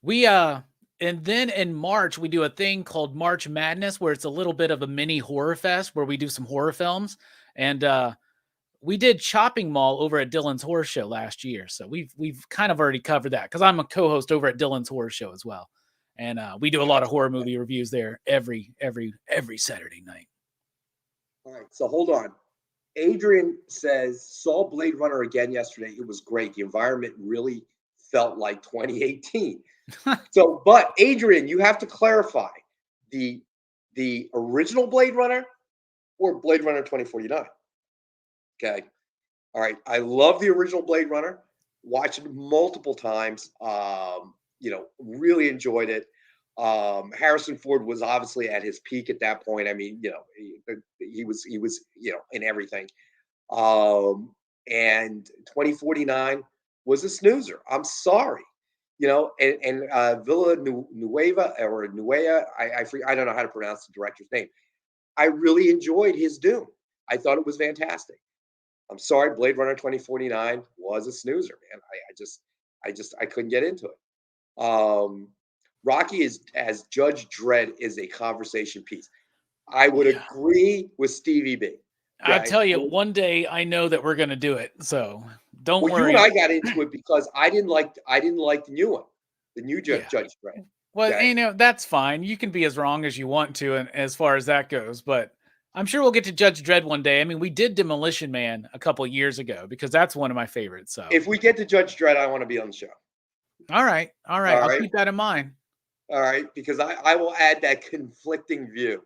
We and then in March we do a thing called March Madness, where it's a little bit of a mini horror fest where we do some horror films. And we did Chopping Mall over at Dylan's Horror Show last year, so we've kind of already covered that because I'm a co-host over at Dylan's Horror Show as well, and we do a lot of horror movie reviews there every Saturday night. All right, so hold on. Adrian says saw Blade Runner again yesterday. It was great. The environment really felt like 2018. So, but Adrian, you have to clarify the original Blade Runner or Blade Runner 2049. Okay. All right. I love the original Blade Runner. Watched it multiple times. Really enjoyed it. Harrison Ford was obviously at his peak at that point. I mean, he was, in everything. And 2049 was a snoozer. I'm sorry. And Villanueva or Nuea, I don't know how to pronounce the director's name. I really enjoyed his Dune. I thought it was fantastic. I'm sorry, Blade Runner 2049 was a snoozer, man. I couldn't get into it. Rocky as Judge Dredd is a conversation piece. I would agree with Stevie B. Okay? I tell you, one day I know that we're going to do it, so don't worry. You and I got into it because I didn't like the new one, the new Judge Dredd. Well, that's fine. You can be as wrong as you want to, and as far as that goes, but I'm sure we'll get to Judge Dredd one day. I mean, we did Demolition Man a couple of years ago because that's one of my favorites. So if we get to Judge Dredd, I want to be on the show. All right. I'll keep that in mind. All right, because I will add that conflicting view.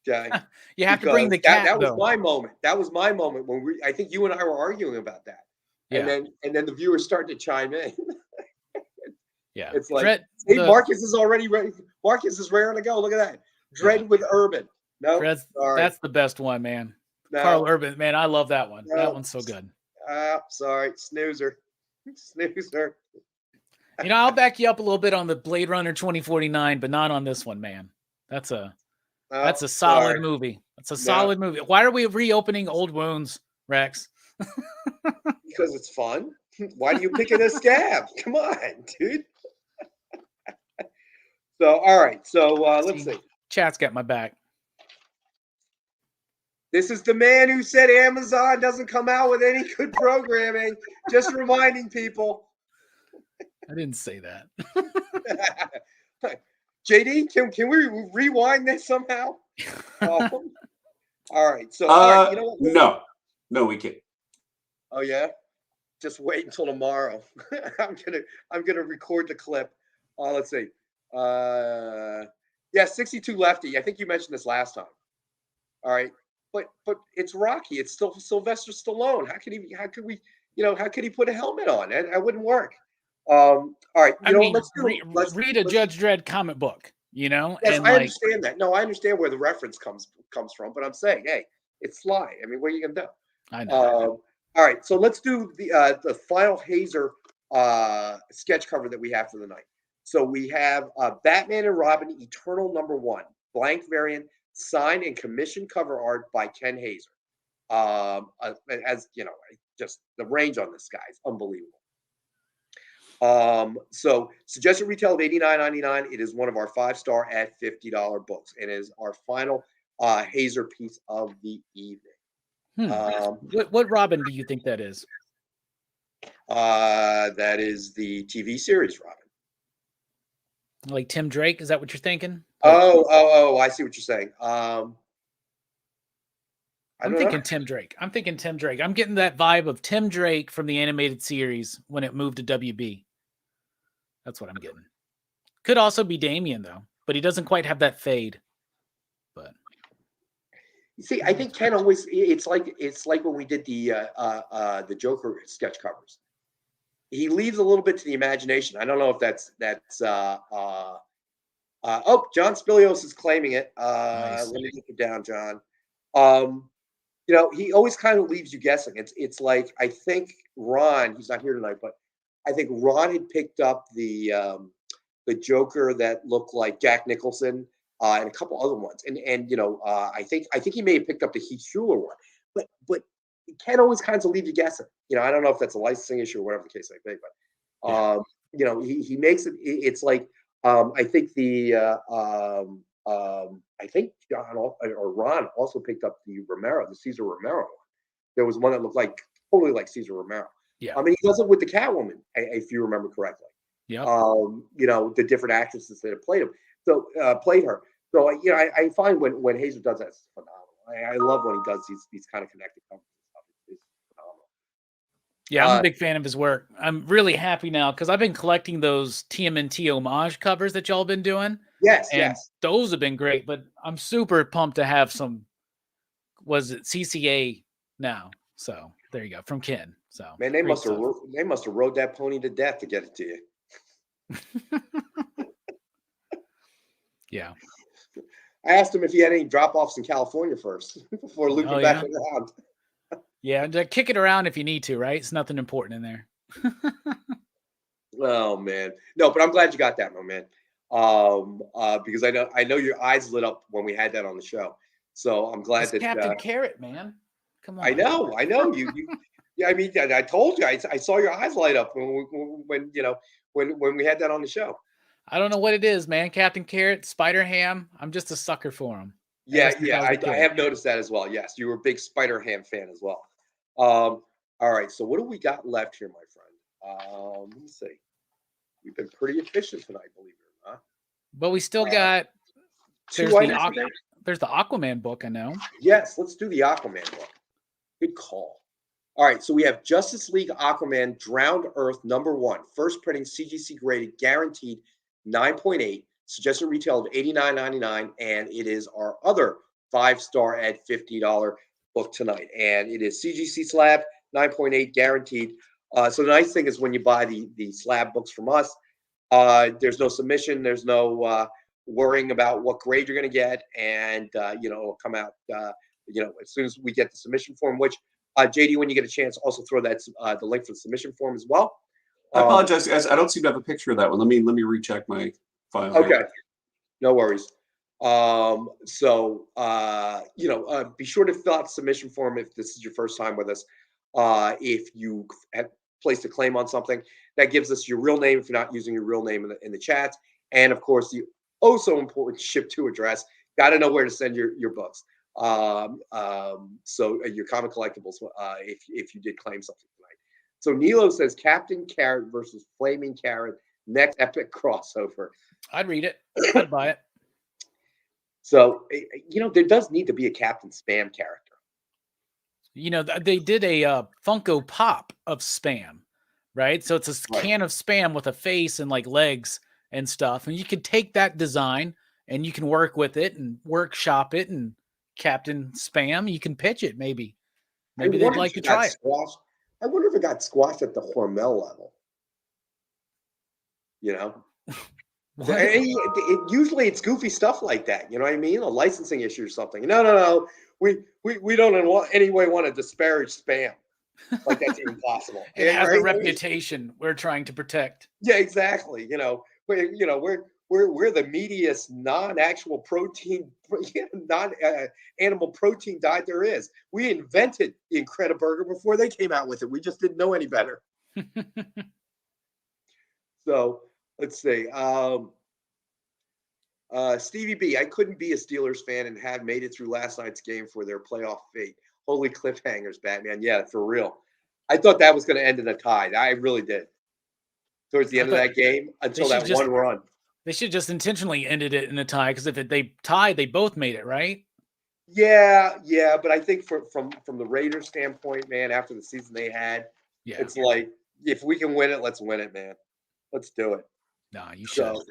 Okay. You have to bring the cat. That was my moment. That was my moment when I think you and I were arguing about that. Yeah. And then the viewers started to chime in. Yeah. It's like, Marcus is already ready. Marcus is raring to go. Look at that. Dredd with Urban. No, that's the best one, man. No. Carl Urban, man, I love that one. No. That one's so good. Sorry, snoozer. I'll back you up a little bit on the Blade Runner 2049, but not on this one, man. That's a solid movie. That's a solid movie. Why are we reopening old wounds, Rex? Because it's fun. Why do you pick it as scab? Come on, dude. So, all right. So let's see. Chat's got my back. This is the man who said Amazon doesn't come out with any good programming. Just reminding people. I didn't say that. JD, can we rewind this somehow? All right. So, you know what? No, we can't. Oh yeah. Just wait until tomorrow. I'm gonna record the clip. Let's see. 62 lefty. I think you mentioned this last time. All right. But it's Rocky. It's still Sylvester Stallone. How could he put a helmet on? That wouldn't work. All right. Let's read a Judge Dredd comic book, Yes, I understand that. No, I understand where the reference comes from, but I'm saying, hey, it's Sly. I mean, what are you gonna do? I know. All right, so let's do the final Hazer sketch cover that we have for the night. So we have Batman and Robin Eternal #1, blank variant, signed and commissioned cover art by Ken Hazer. As you know, just the range on this guy is unbelievable. So suggested retail of $89.99. It is one of our 5-star at $50 books. It is our final Hazer piece of the evening. What Robin do you think that is? That is the TV series Robin. Like Tim Drake? Is that what you're thinking? Oh! I see what you're saying. I'm thinking Tim Drake. I'm getting that vibe of Tim Drake from the animated series when it moved to WB. That's what I'm getting. Could also be Damian though, but he doesn't quite have that fade. But you see, I think Ken always. It's like when we did the Joker sketch covers. He leaves a little bit to the imagination. I don't know if that's. John Spilios is claiming it. Nice. Let me get it down, John. He always kind of leaves you guessing. It's like I think Ron. He's not here tonight, but I think Ron had picked up the Joker that looked like Jack Nicholson and a couple other ones, and I think he may have picked up the Heath Schuler one, but Ken always kind of leave you guessing. I don't know if that's a licensing issue or whatever the case may be, but he makes it. It's like I think I think John or Ron also picked up the Cesar Romero one. There was one that looked totally like Cesar Romero. Yeah. I mean, he does it with the Catwoman, if you remember correctly. Yeah. The different actresses that have played him, played her. So I find when Hazer does that, it's phenomenal. I love when he does these kind of connected covers. It's phenomenal. Yeah, I'm a big fan of his work. I'm really happy now because I've been collecting those TMNT homage covers that y'all been doing. Yes. Those have been great, but I'm super pumped to have some. Was it CCA now? So there you go from Ken. So man, they must have rode that pony to death to get it to you. Yeah. I asked him if he had any drop-offs in California first before looping back around. Yeah, kick it around if you need to, right? It's nothing important in there. Oh man, no, but I'm glad you got that, my man. Because I know your eyes lit up when we had that on the show. So I'm glad that Captain Carrot, man. Come on. I know. You yeah, I mean, I told you, I saw your eyes light up when we had that on the show. I don't know what it is, man. Captain Carrot, Spider Ham. I'm just a sucker for him. Yeah, I have noticed that as well. Yes, you were a big Spider Ham fan as well. All right, so what do we got left here, my friend? Let me see. We've been pretty efficient tonight, believe it or not. But we still got there's the Aquaman book, I know. Yes, let's do the Aquaman book. Good call. All right, so we have Justice League Aquaman Drowned Earth #1. First printing, CGC graded, guaranteed 9.8. Suggested retail of $89.99. And it is our other 5-star at $50 book tonight. And it is CGC slab, 9.8 guaranteed. So the nice thing is when you buy the slab books from us, there's no submission. There's no worrying about what grade you're going to get. And, it'll come out, as soon as we get the submission form, which JD, when you get a chance, also throw that the link for the submission form as well. I apologize, guys. I don't seem to have a picture of that one. Let me recheck my file. Okay, no worries. Be sure to fill out the submission form if this is your first time with us. If you have placed a claim on something, that gives us your real name if you're not using your real name in the chat, and of course the so important ship to address. Got to know where to send your books. So your comic collectibles, if you did claim something tonight. So Nilo says Captain Carrot versus Flaming Carrot, next epic crossover. I'd read it. I'd buy it. So, there does need to be a Captain Spam character. They did a Funko Pop of Spam, right? So it's a can of Spam with a face and like legs and stuff. And you can take that design and you can work with it and workshop it, and Captain Spam, you can pitch it maybe. Maybe they'd like to try it. I wonder if it got squashed at the Hormel level. Usually it's goofy stuff like that. You know what I mean? A licensing issue or something. No. We don't in any way want to disparage Spam. Like that's impossible. It has a reputation we're trying to protect. Yeah, exactly. we're the meatiest non-actual protein, non-animal protein diet there is. We invented the Incrediburger before they came out with it. We just didn't know any better. So let's see. Stevie B, I couldn't be a Steelers fan and have made it through last night's game for their playoff fate. Holy cliffhangers, Batman. Yeah, for real. I thought that was going to end in a tie. I really did. Towards the end of that game, until that one run. They should just intentionally ended it in a tie, because if they tied, they both made it, right? Yeah, but I think from the Raiders standpoint, man, after the season they had, it's like, if we can win it, let's win it, man. Let's do it. Nah, you should. But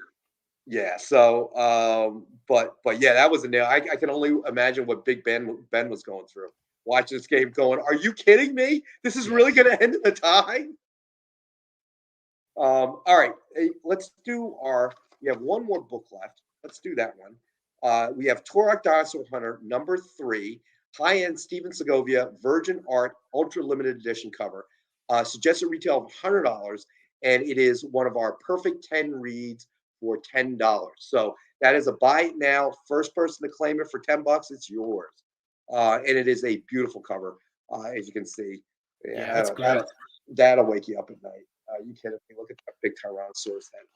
yeah, that was a nail. I can only imagine what Big Ben was going through. Watch this game going, are you kidding me? This is really going to end in a tie? All right, let's do we have one more book left. Let's do that one. We have Turok Dinosaur Hunter, number 3, high-end Steven Segovia, Virgin Art, ultra limited edition cover. Suggested retail of $100, and it is one of our perfect 10 reads for $10. So that is a buy it now. First person to claim it for $10, it's yours. And it is a beautiful cover, as you can see. Yeah, that's great. That'll wake you up at night. You kidding me? Look at that big Tyrannosaurus head.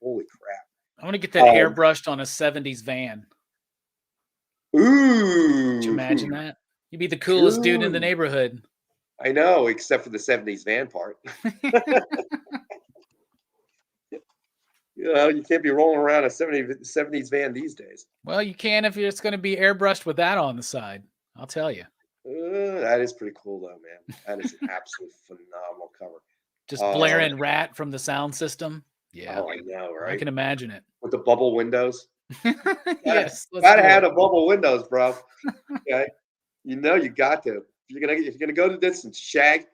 Holy crap. I want to get that airbrushed on a 70s van. Ooh. Could you imagine that? You'd be the coolest dude in the neighborhood. I know, except for the 70s van part. You can't be rolling around a 70s van these days. Well, you can if it's going to be airbrushed with that on the side. I'll tell you. That is pretty cool, though, man. That is an absolute phenomenal cover. Just blaring Rat from the sound system. Yeah. Oh, I know, right? I can imagine it. With the bubble windows. Yes. Gotta have the bubble windows, bro. Okay. You got to. If you're gonna go the distance, shag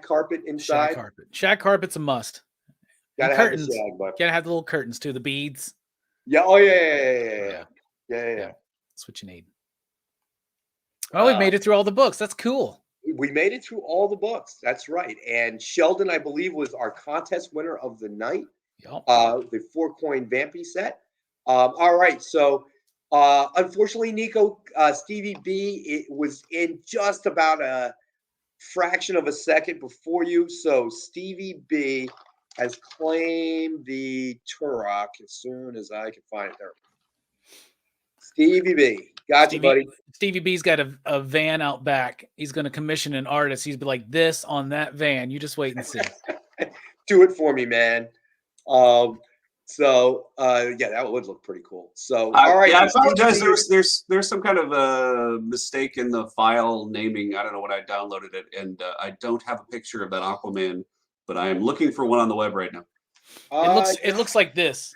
carpet inside. Shag carpet's a must. Gotta and have curtains. the shag, but Gotta have the little curtains too, the beads. Yeah. Oh yeah. That's what you need. Oh, we made it through all the books. That's cool. We made it through all the books. That's right. And Sheldon, I believe, was our contest winner of the night. Yep. The 4-coin Vampy set. All right. So, unfortunately, Nico, Stevie B, it was in just about a fraction of a second before you. So Stevie B has claimed the Turok as soon as I can find it there. Stevie B. Got you, buddy. Stevie B's got a van out back. He's going to commission an artist. He's be like this on that van. You just wait and see. Do it for me, man. Yeah, that would look pretty cool. So, all right. Yeah, I apologize. There's some kind of a mistake in the file naming. I don't know when I downloaded it, and I don't have a picture of that Aquaman, but I am looking for one on the web right now. It looks like this.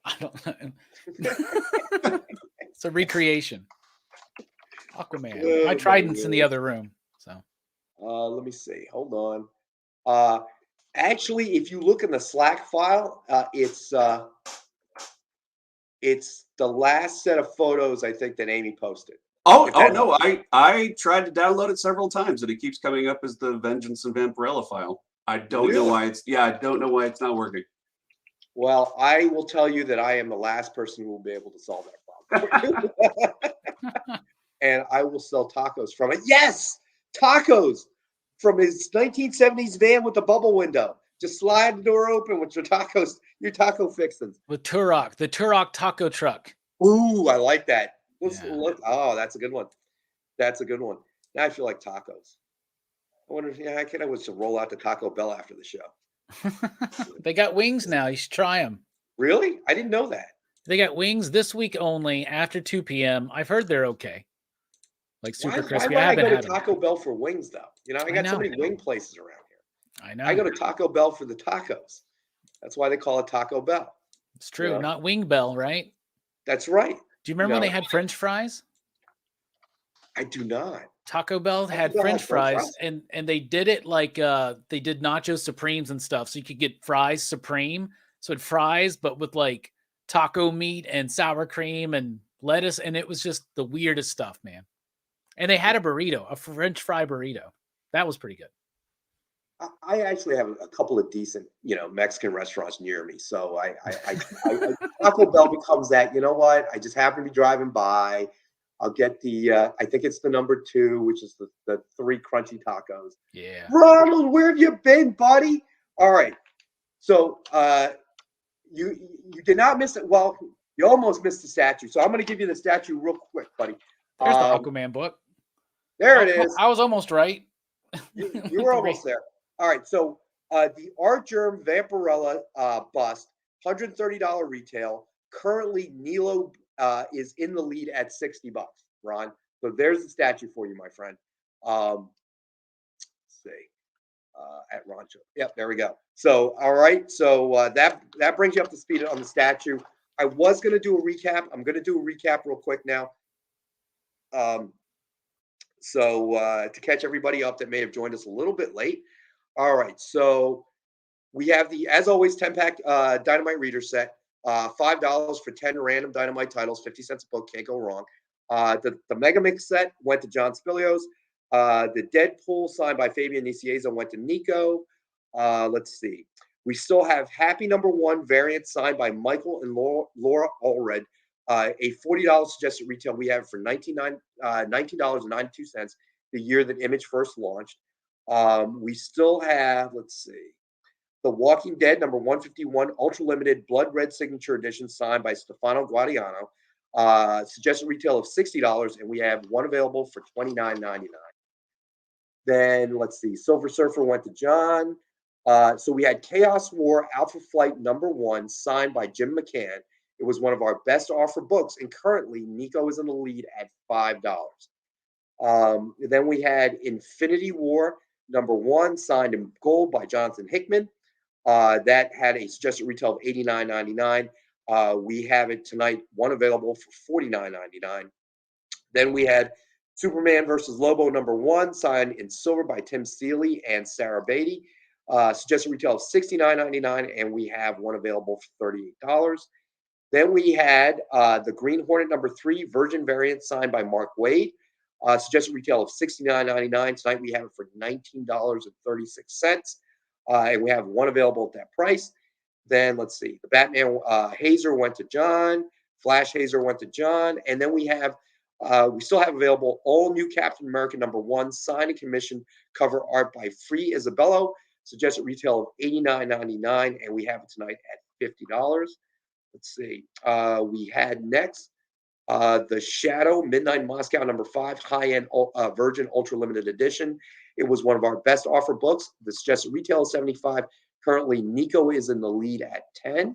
I don't know. It's a recreation. Aquaman. My trident's in the other room. So let me see. Hold on. Actually, if you look in the Slack file, it's the last set of photos I think that Amy posted. Oh no! I tried to download it several times, and it keeps coming up as the Vengeance and Vampirella file. I don't know why it's not working. Well, I will tell you that I am the last person who will be able to solve that problem. And I will sell tacos from it. Yes, tacos from his 1970s van with the bubble window. Just slide the door open with your tacos, your taco fixins. With Turok, the Turok taco truck. Ooh, I like that. Look. Oh, that's a good one. That's a good one. Now I feel like tacos. I wonder if I could always roll out to Taco Bell after the show. They got wings now. You should try them. Really? I didn't know that. They got wings this week only after 2 p.m. I've heard they're okay. Like super crispy. Why would I go to Taco Bell for wings, though? I got so many wing places around here. I know. I go to Taco Bell for the tacos. That's why they call it Taco Bell. It's true. Not Wing Bell, right? That's right. Do you remember when they had French fries? I do not. Taco Bell had French fries, and they did it like they did Nacho Supremes and stuff. So you could get fries Supreme. So it fries, but with like taco meat and sour cream and lettuce. And it was just the weirdest stuff, man. And they had a burrito, a French fry burrito. That was pretty good. I actually have a couple of decent, Mexican restaurants near me. So Taco Bell becomes that. You know what? I just happen to be driving by. I'll get the. I think it's the number 2, which is the 3 crunchy tacos. Yeah. Ronald, where have you been, buddy? All right. So you did not miss it. Well, you almost missed the statue. So I'm going to give you the statue real quick, buddy. There's the Aquaman book. There it is. I was almost right. You were almost there. All right. So the Art Germ Vampirella bust, $130 retail. Currently, Nilo is in the lead at $60, Ron. So there's the statue for you, my friend. Let's see. At Rancho. Yep, there we go. So, all right. So that brings you up to speed on the statue. I was going to do a recap. I'm going to do a recap real quick now. So to catch everybody up that may have joined us a little bit late. All right. So we have the, as always, 10-pack Dynamite Reader set. $5 for 10 random Dynamite titles, 50 cents a book, can't go wrong. The Mega Mix set went to John Spilios. The Deadpool signed by Fabian Nicieza went to Nico. Let's see. We still have Happy #1 variant signed by Michael and Laura Allred. A $40 suggested retail we have for $19.92, the year that Image first launched. We still have, let's see, The Walking Dead #151 Ultra Limited Blood Red Signature Edition signed by Stefano Guadiano. Suggested retail of $60, and we have one available for $29.99. Then let's see, Silver Surfer went to John. So we had Chaos War Alpha Flight #1 signed by Jim McCann. It was one of our best offer books, and currently Nico is in the lead at $5. Then we had Infinity War #1 signed in gold by Jonathan Hickman. That had a suggested retail of $89.99. We have it tonight, one available for $49.99. Then we had Superman versus Lobo #1 signed in silver by Tim Seeley and Sarah Beatty. Suggested retail of $69.99, and we have one available for $38. Then we had the Green Hornet #3 Virgin variant signed by Mark Waid. Suggested retail of $69.99. Tonight we have it for $19.36. And we have one available at that price. Then let's see. The Batman Hazer went to John. Flash Hazer went to John. And then we still have available all new Captain America #1 signed and commissioned cover art by Free Isabello. Suggested retail of $89.99, and we have it tonight at $50. Let's see. We had next the Shadow Midnight Moscow #5 high-end Virgin Ultra Limited Edition. It was one of our best offer books. The suggested retail is $75. Currently, Nico is in the lead at $10.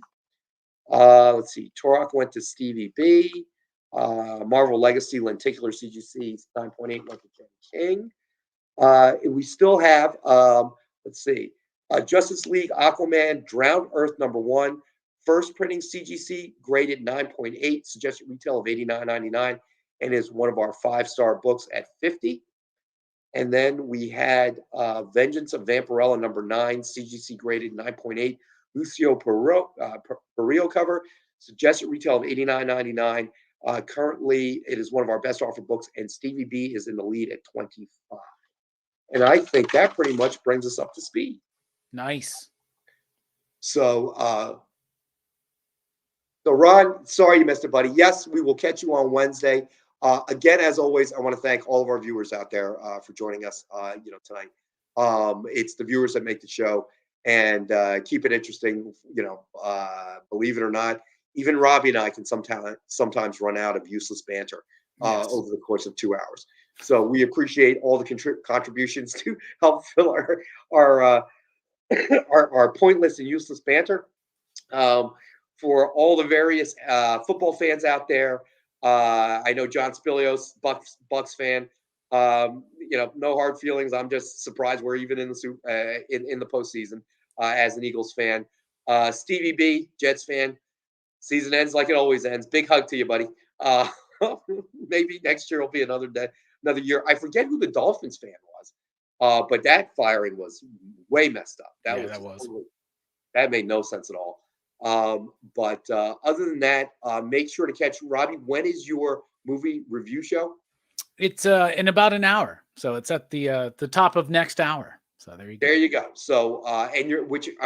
Let's see. Turok went to Stevie B. Marvel Legacy Lenticular CGC 9.8 went to Ken King. We still have, let's see, Justice League Aquaman Drowned Earth #1. First printing CGC graded 9.8, suggested retail of $89.99, and is one of our 5-star books at $50. And then we had Vengeance of Vampirella #9, CGC graded 9.8, Lucio Perillo cover, suggested retail of $89.99. Currently, it is one of our best offer books, and Stevie B is in the lead at 25. And I think that pretty much brings us up to speed. Nice. So, Ron, sorry you missed it, buddy. Yes, we will catch you on Wednesday. Again, as always, I want to thank all of our viewers out there for joining us, tonight. It's the viewers that make the show and keep it interesting. Believe it or not, even Robbie and I can sometimes run out of useless banter over the course of 2 hours. So we appreciate all the contributions to help fill our pointless and useless banter. For all the various football fans out there, I know John Spilios, Bucks fan. No hard feelings. I'm just surprised we're even in the postseason as an Eagles fan. Stevie B, Jets fan. Season ends like it always ends. Big hug to you, buddy. Maybe next year will be another year. I forget who the Dolphins fan was, but that firing was way messed up. That made no sense at all. But other than that, make sure to catch Robbie. When is your movie review show? It's in about an hour, so it's at the top of next hour. So there you go. There you go. So, and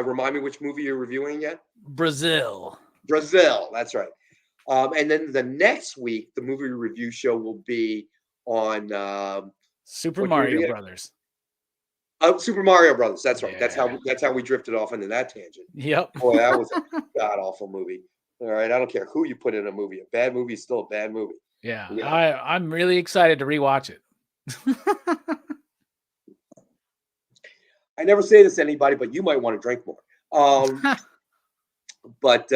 remind me which movie you're reviewing yet? Brazil. That's right. And then the next week, the movie review show will be on Super Mario Brothers. Super Mario Brothers. That's right. Yeah. That's how we drifted off into that tangent. Yep. Boy, that was a god awful movie. All right, I don't care who you put in a movie. A bad movie is still a bad movie. Yeah. I'm really excited to rewatch it. I never say this to anybody, but you might want to drink more. But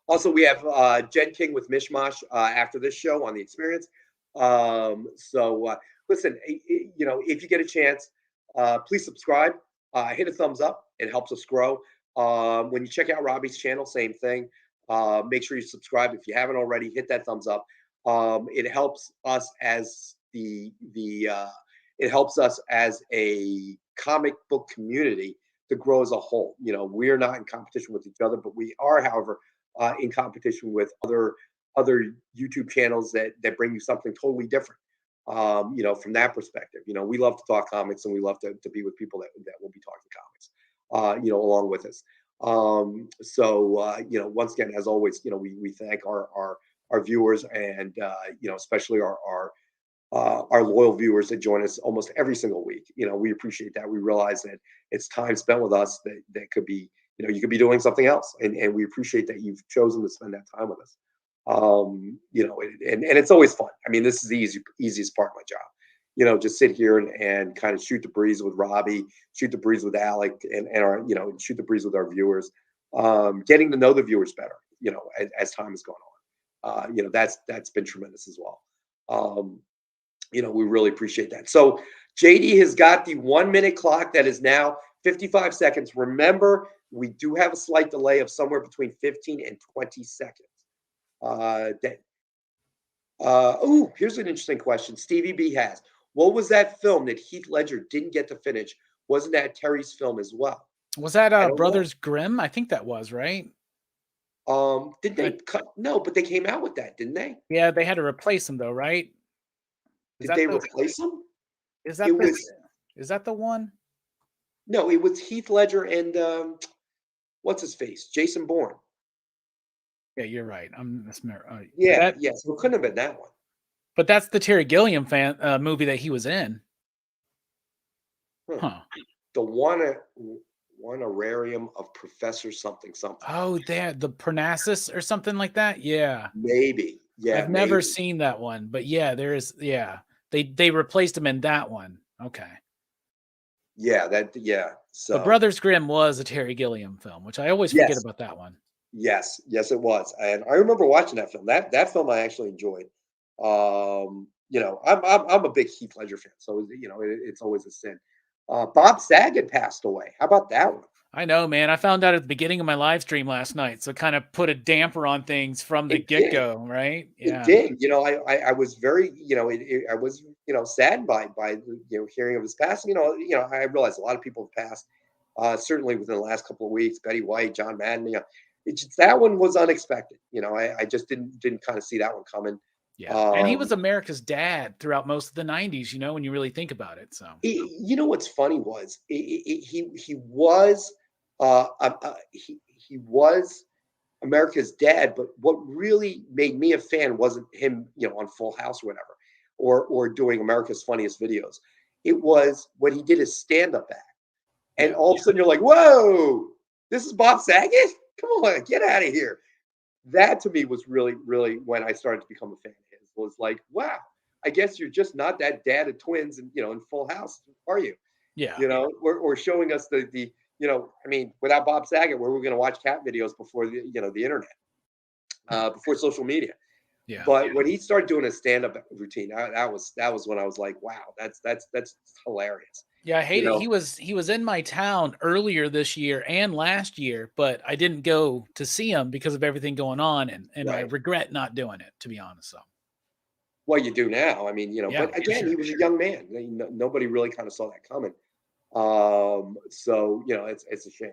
also we have Jen King with Mishmash after this show on The Experience. So listen, if you get a chance, please subscribe, hit a thumbs up. It helps us grow. When you check out Robbie's channel, same thing. Make sure you subscribe if you haven't already. Hit that thumbs up. It helps us as it helps us as a comic book community to grow as a whole. We're not in competition with each other, but we are, however, in competition with other YouTube channels that bring you something totally different. From that perspective, we love to talk comics, and we love to be with people that will be talking comics, along with us. Once again, as always, we thank our viewers, and especially our loyal viewers that join us almost every single week. We appreciate that. We realize that it's time spent with us that could be, you could be doing something else, and we appreciate that you've chosen to spend that time with us. And it's always fun. I mean, this is the easiest part of my job. Just sit here and kind of shoot the breeze with Robbie, shoot the breeze with Alec, and our, shoot the breeze with our viewers, getting to know the viewers better, as time has gone on. That's been tremendous as well. We really appreciate that. So JD has got the 1 minute clock that is now 55 seconds. Remember, we do have a slight delay of somewhere between 15 and 20 seconds. Here's an interesting question. Stevie B has, what was that film that Heath Ledger didn't get to finish? Wasn't that Terry's film as well? Was that Brothers Grimm? I think that was, right? Did they cut? No, but they came out with that, didn't they? Yeah, they had to replace him though, right? Did they replace him? Is that the one? No, it was Heath Ledger and what's his face? Jason Bourne. Yeah, you're right. Yes, it couldn't have been that one. But that's the Terry Gilliam movie that he was in. Huh. The Honorarium of Professor something. Oh, the Parnassus or something like that. Yeah, maybe. Yeah, I've never seen that one, but yeah, there is. Yeah, they replaced him in that one. Okay. Yeah, So The Brothers Grimm was a Terry Gilliam film, which I always forget about that one. Yes, it was, and I remember watching that film. That film I actually enjoyed. I'm a big Heath Ledger fan, so it's always a sin. Bob Saget passed away. How about that one? I know, man. I found out at the beginning of my live stream last night, so kind of put a damper on things from the get-go, right? Yeah. It did. I was very, I was, saddened by hearing of his passing. I realized a lot of people have passed, certainly within the last couple of weeks. Betty White, John Madden. That one was unexpected. I just didn't kind of see that one coming. Yeah, and he was America's dad throughout most of the 90s, when you really think about it. So what's funny was he was he was America's dad, but what really made me a fan wasn't him, on Full House or whatever, or doing America's Funniest Videos. It was when he did his stand-up act, and all of a sudden you're like, whoa, this is Bob Saget? Come on, get out of here. That to me was really, really when I started to become a fan of his. Was like, wow, I guess you're just not that dad of twins and in Full House, are you? Yeah. Or showing us the without Bob Saget, where we're going to watch cat videos before the internet, before social media. Yeah. But when he started doing a stand-up routine, that was when I was like, wow, that's hilarious. Yeah, I hate it. He was in my town earlier this year and last year, but I didn't go to see him because of everything going on, and I regret not doing it, to be honest. So, well, you do now. But again, he was a young man. Nobody really kind of saw that coming. So it's a shame.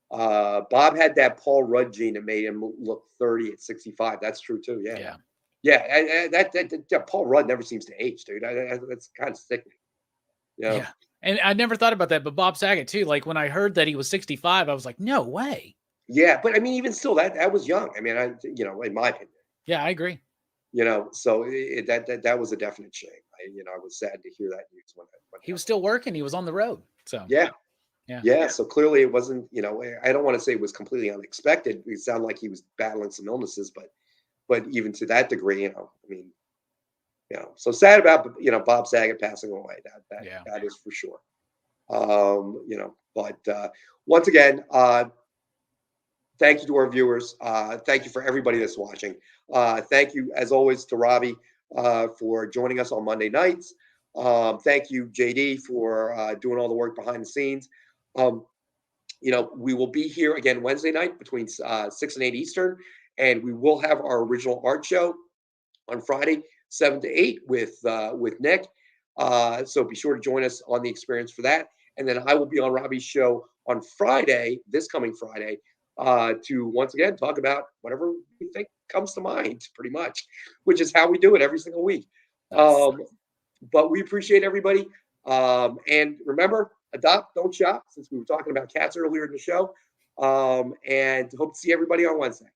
Bob had that Paul Rudd gene that made him look 30 at 65. That's true too. Yeah. Yeah. That Paul Rudd never seems to age, dude. That's kind of sickening. Yeah. And I never thought about that, but Bob Saget too. Like when I heard that he was 65, I was like, no way. Yeah, but I mean, even still, that was young. I mean, in my opinion. Yeah, I agree. So that was a definite shame. I was sad to hear that news when he was still working. He was on the road. So yeah. So clearly, it wasn't. I don't want to say it was completely unexpected. It sounded like he was battling some illnesses, but even to that degree, I mean, so sad about Bob Saget passing away. That is for sure. But once again, thank you to our viewers. Thank you for everybody that's watching. Thank you, as always, to Robbie for joining us on Monday nights. Thank you, JD, for doing all the work behind the scenes. We will be here again Wednesday night between 6 and 8 Eastern, and we will have our original art show on Friday, 7 to 8 with Nick. So be sure to join us on the experience for that. And then I will be on Robbie's show on Friday, this coming Friday, to once again talk about whatever we think comes to mind, pretty much, which is how we do it every single week. But we appreciate everybody. And remember, adopt, don't shop, since we were talking about cats earlier in the show. And hope to see everybody on Wednesday.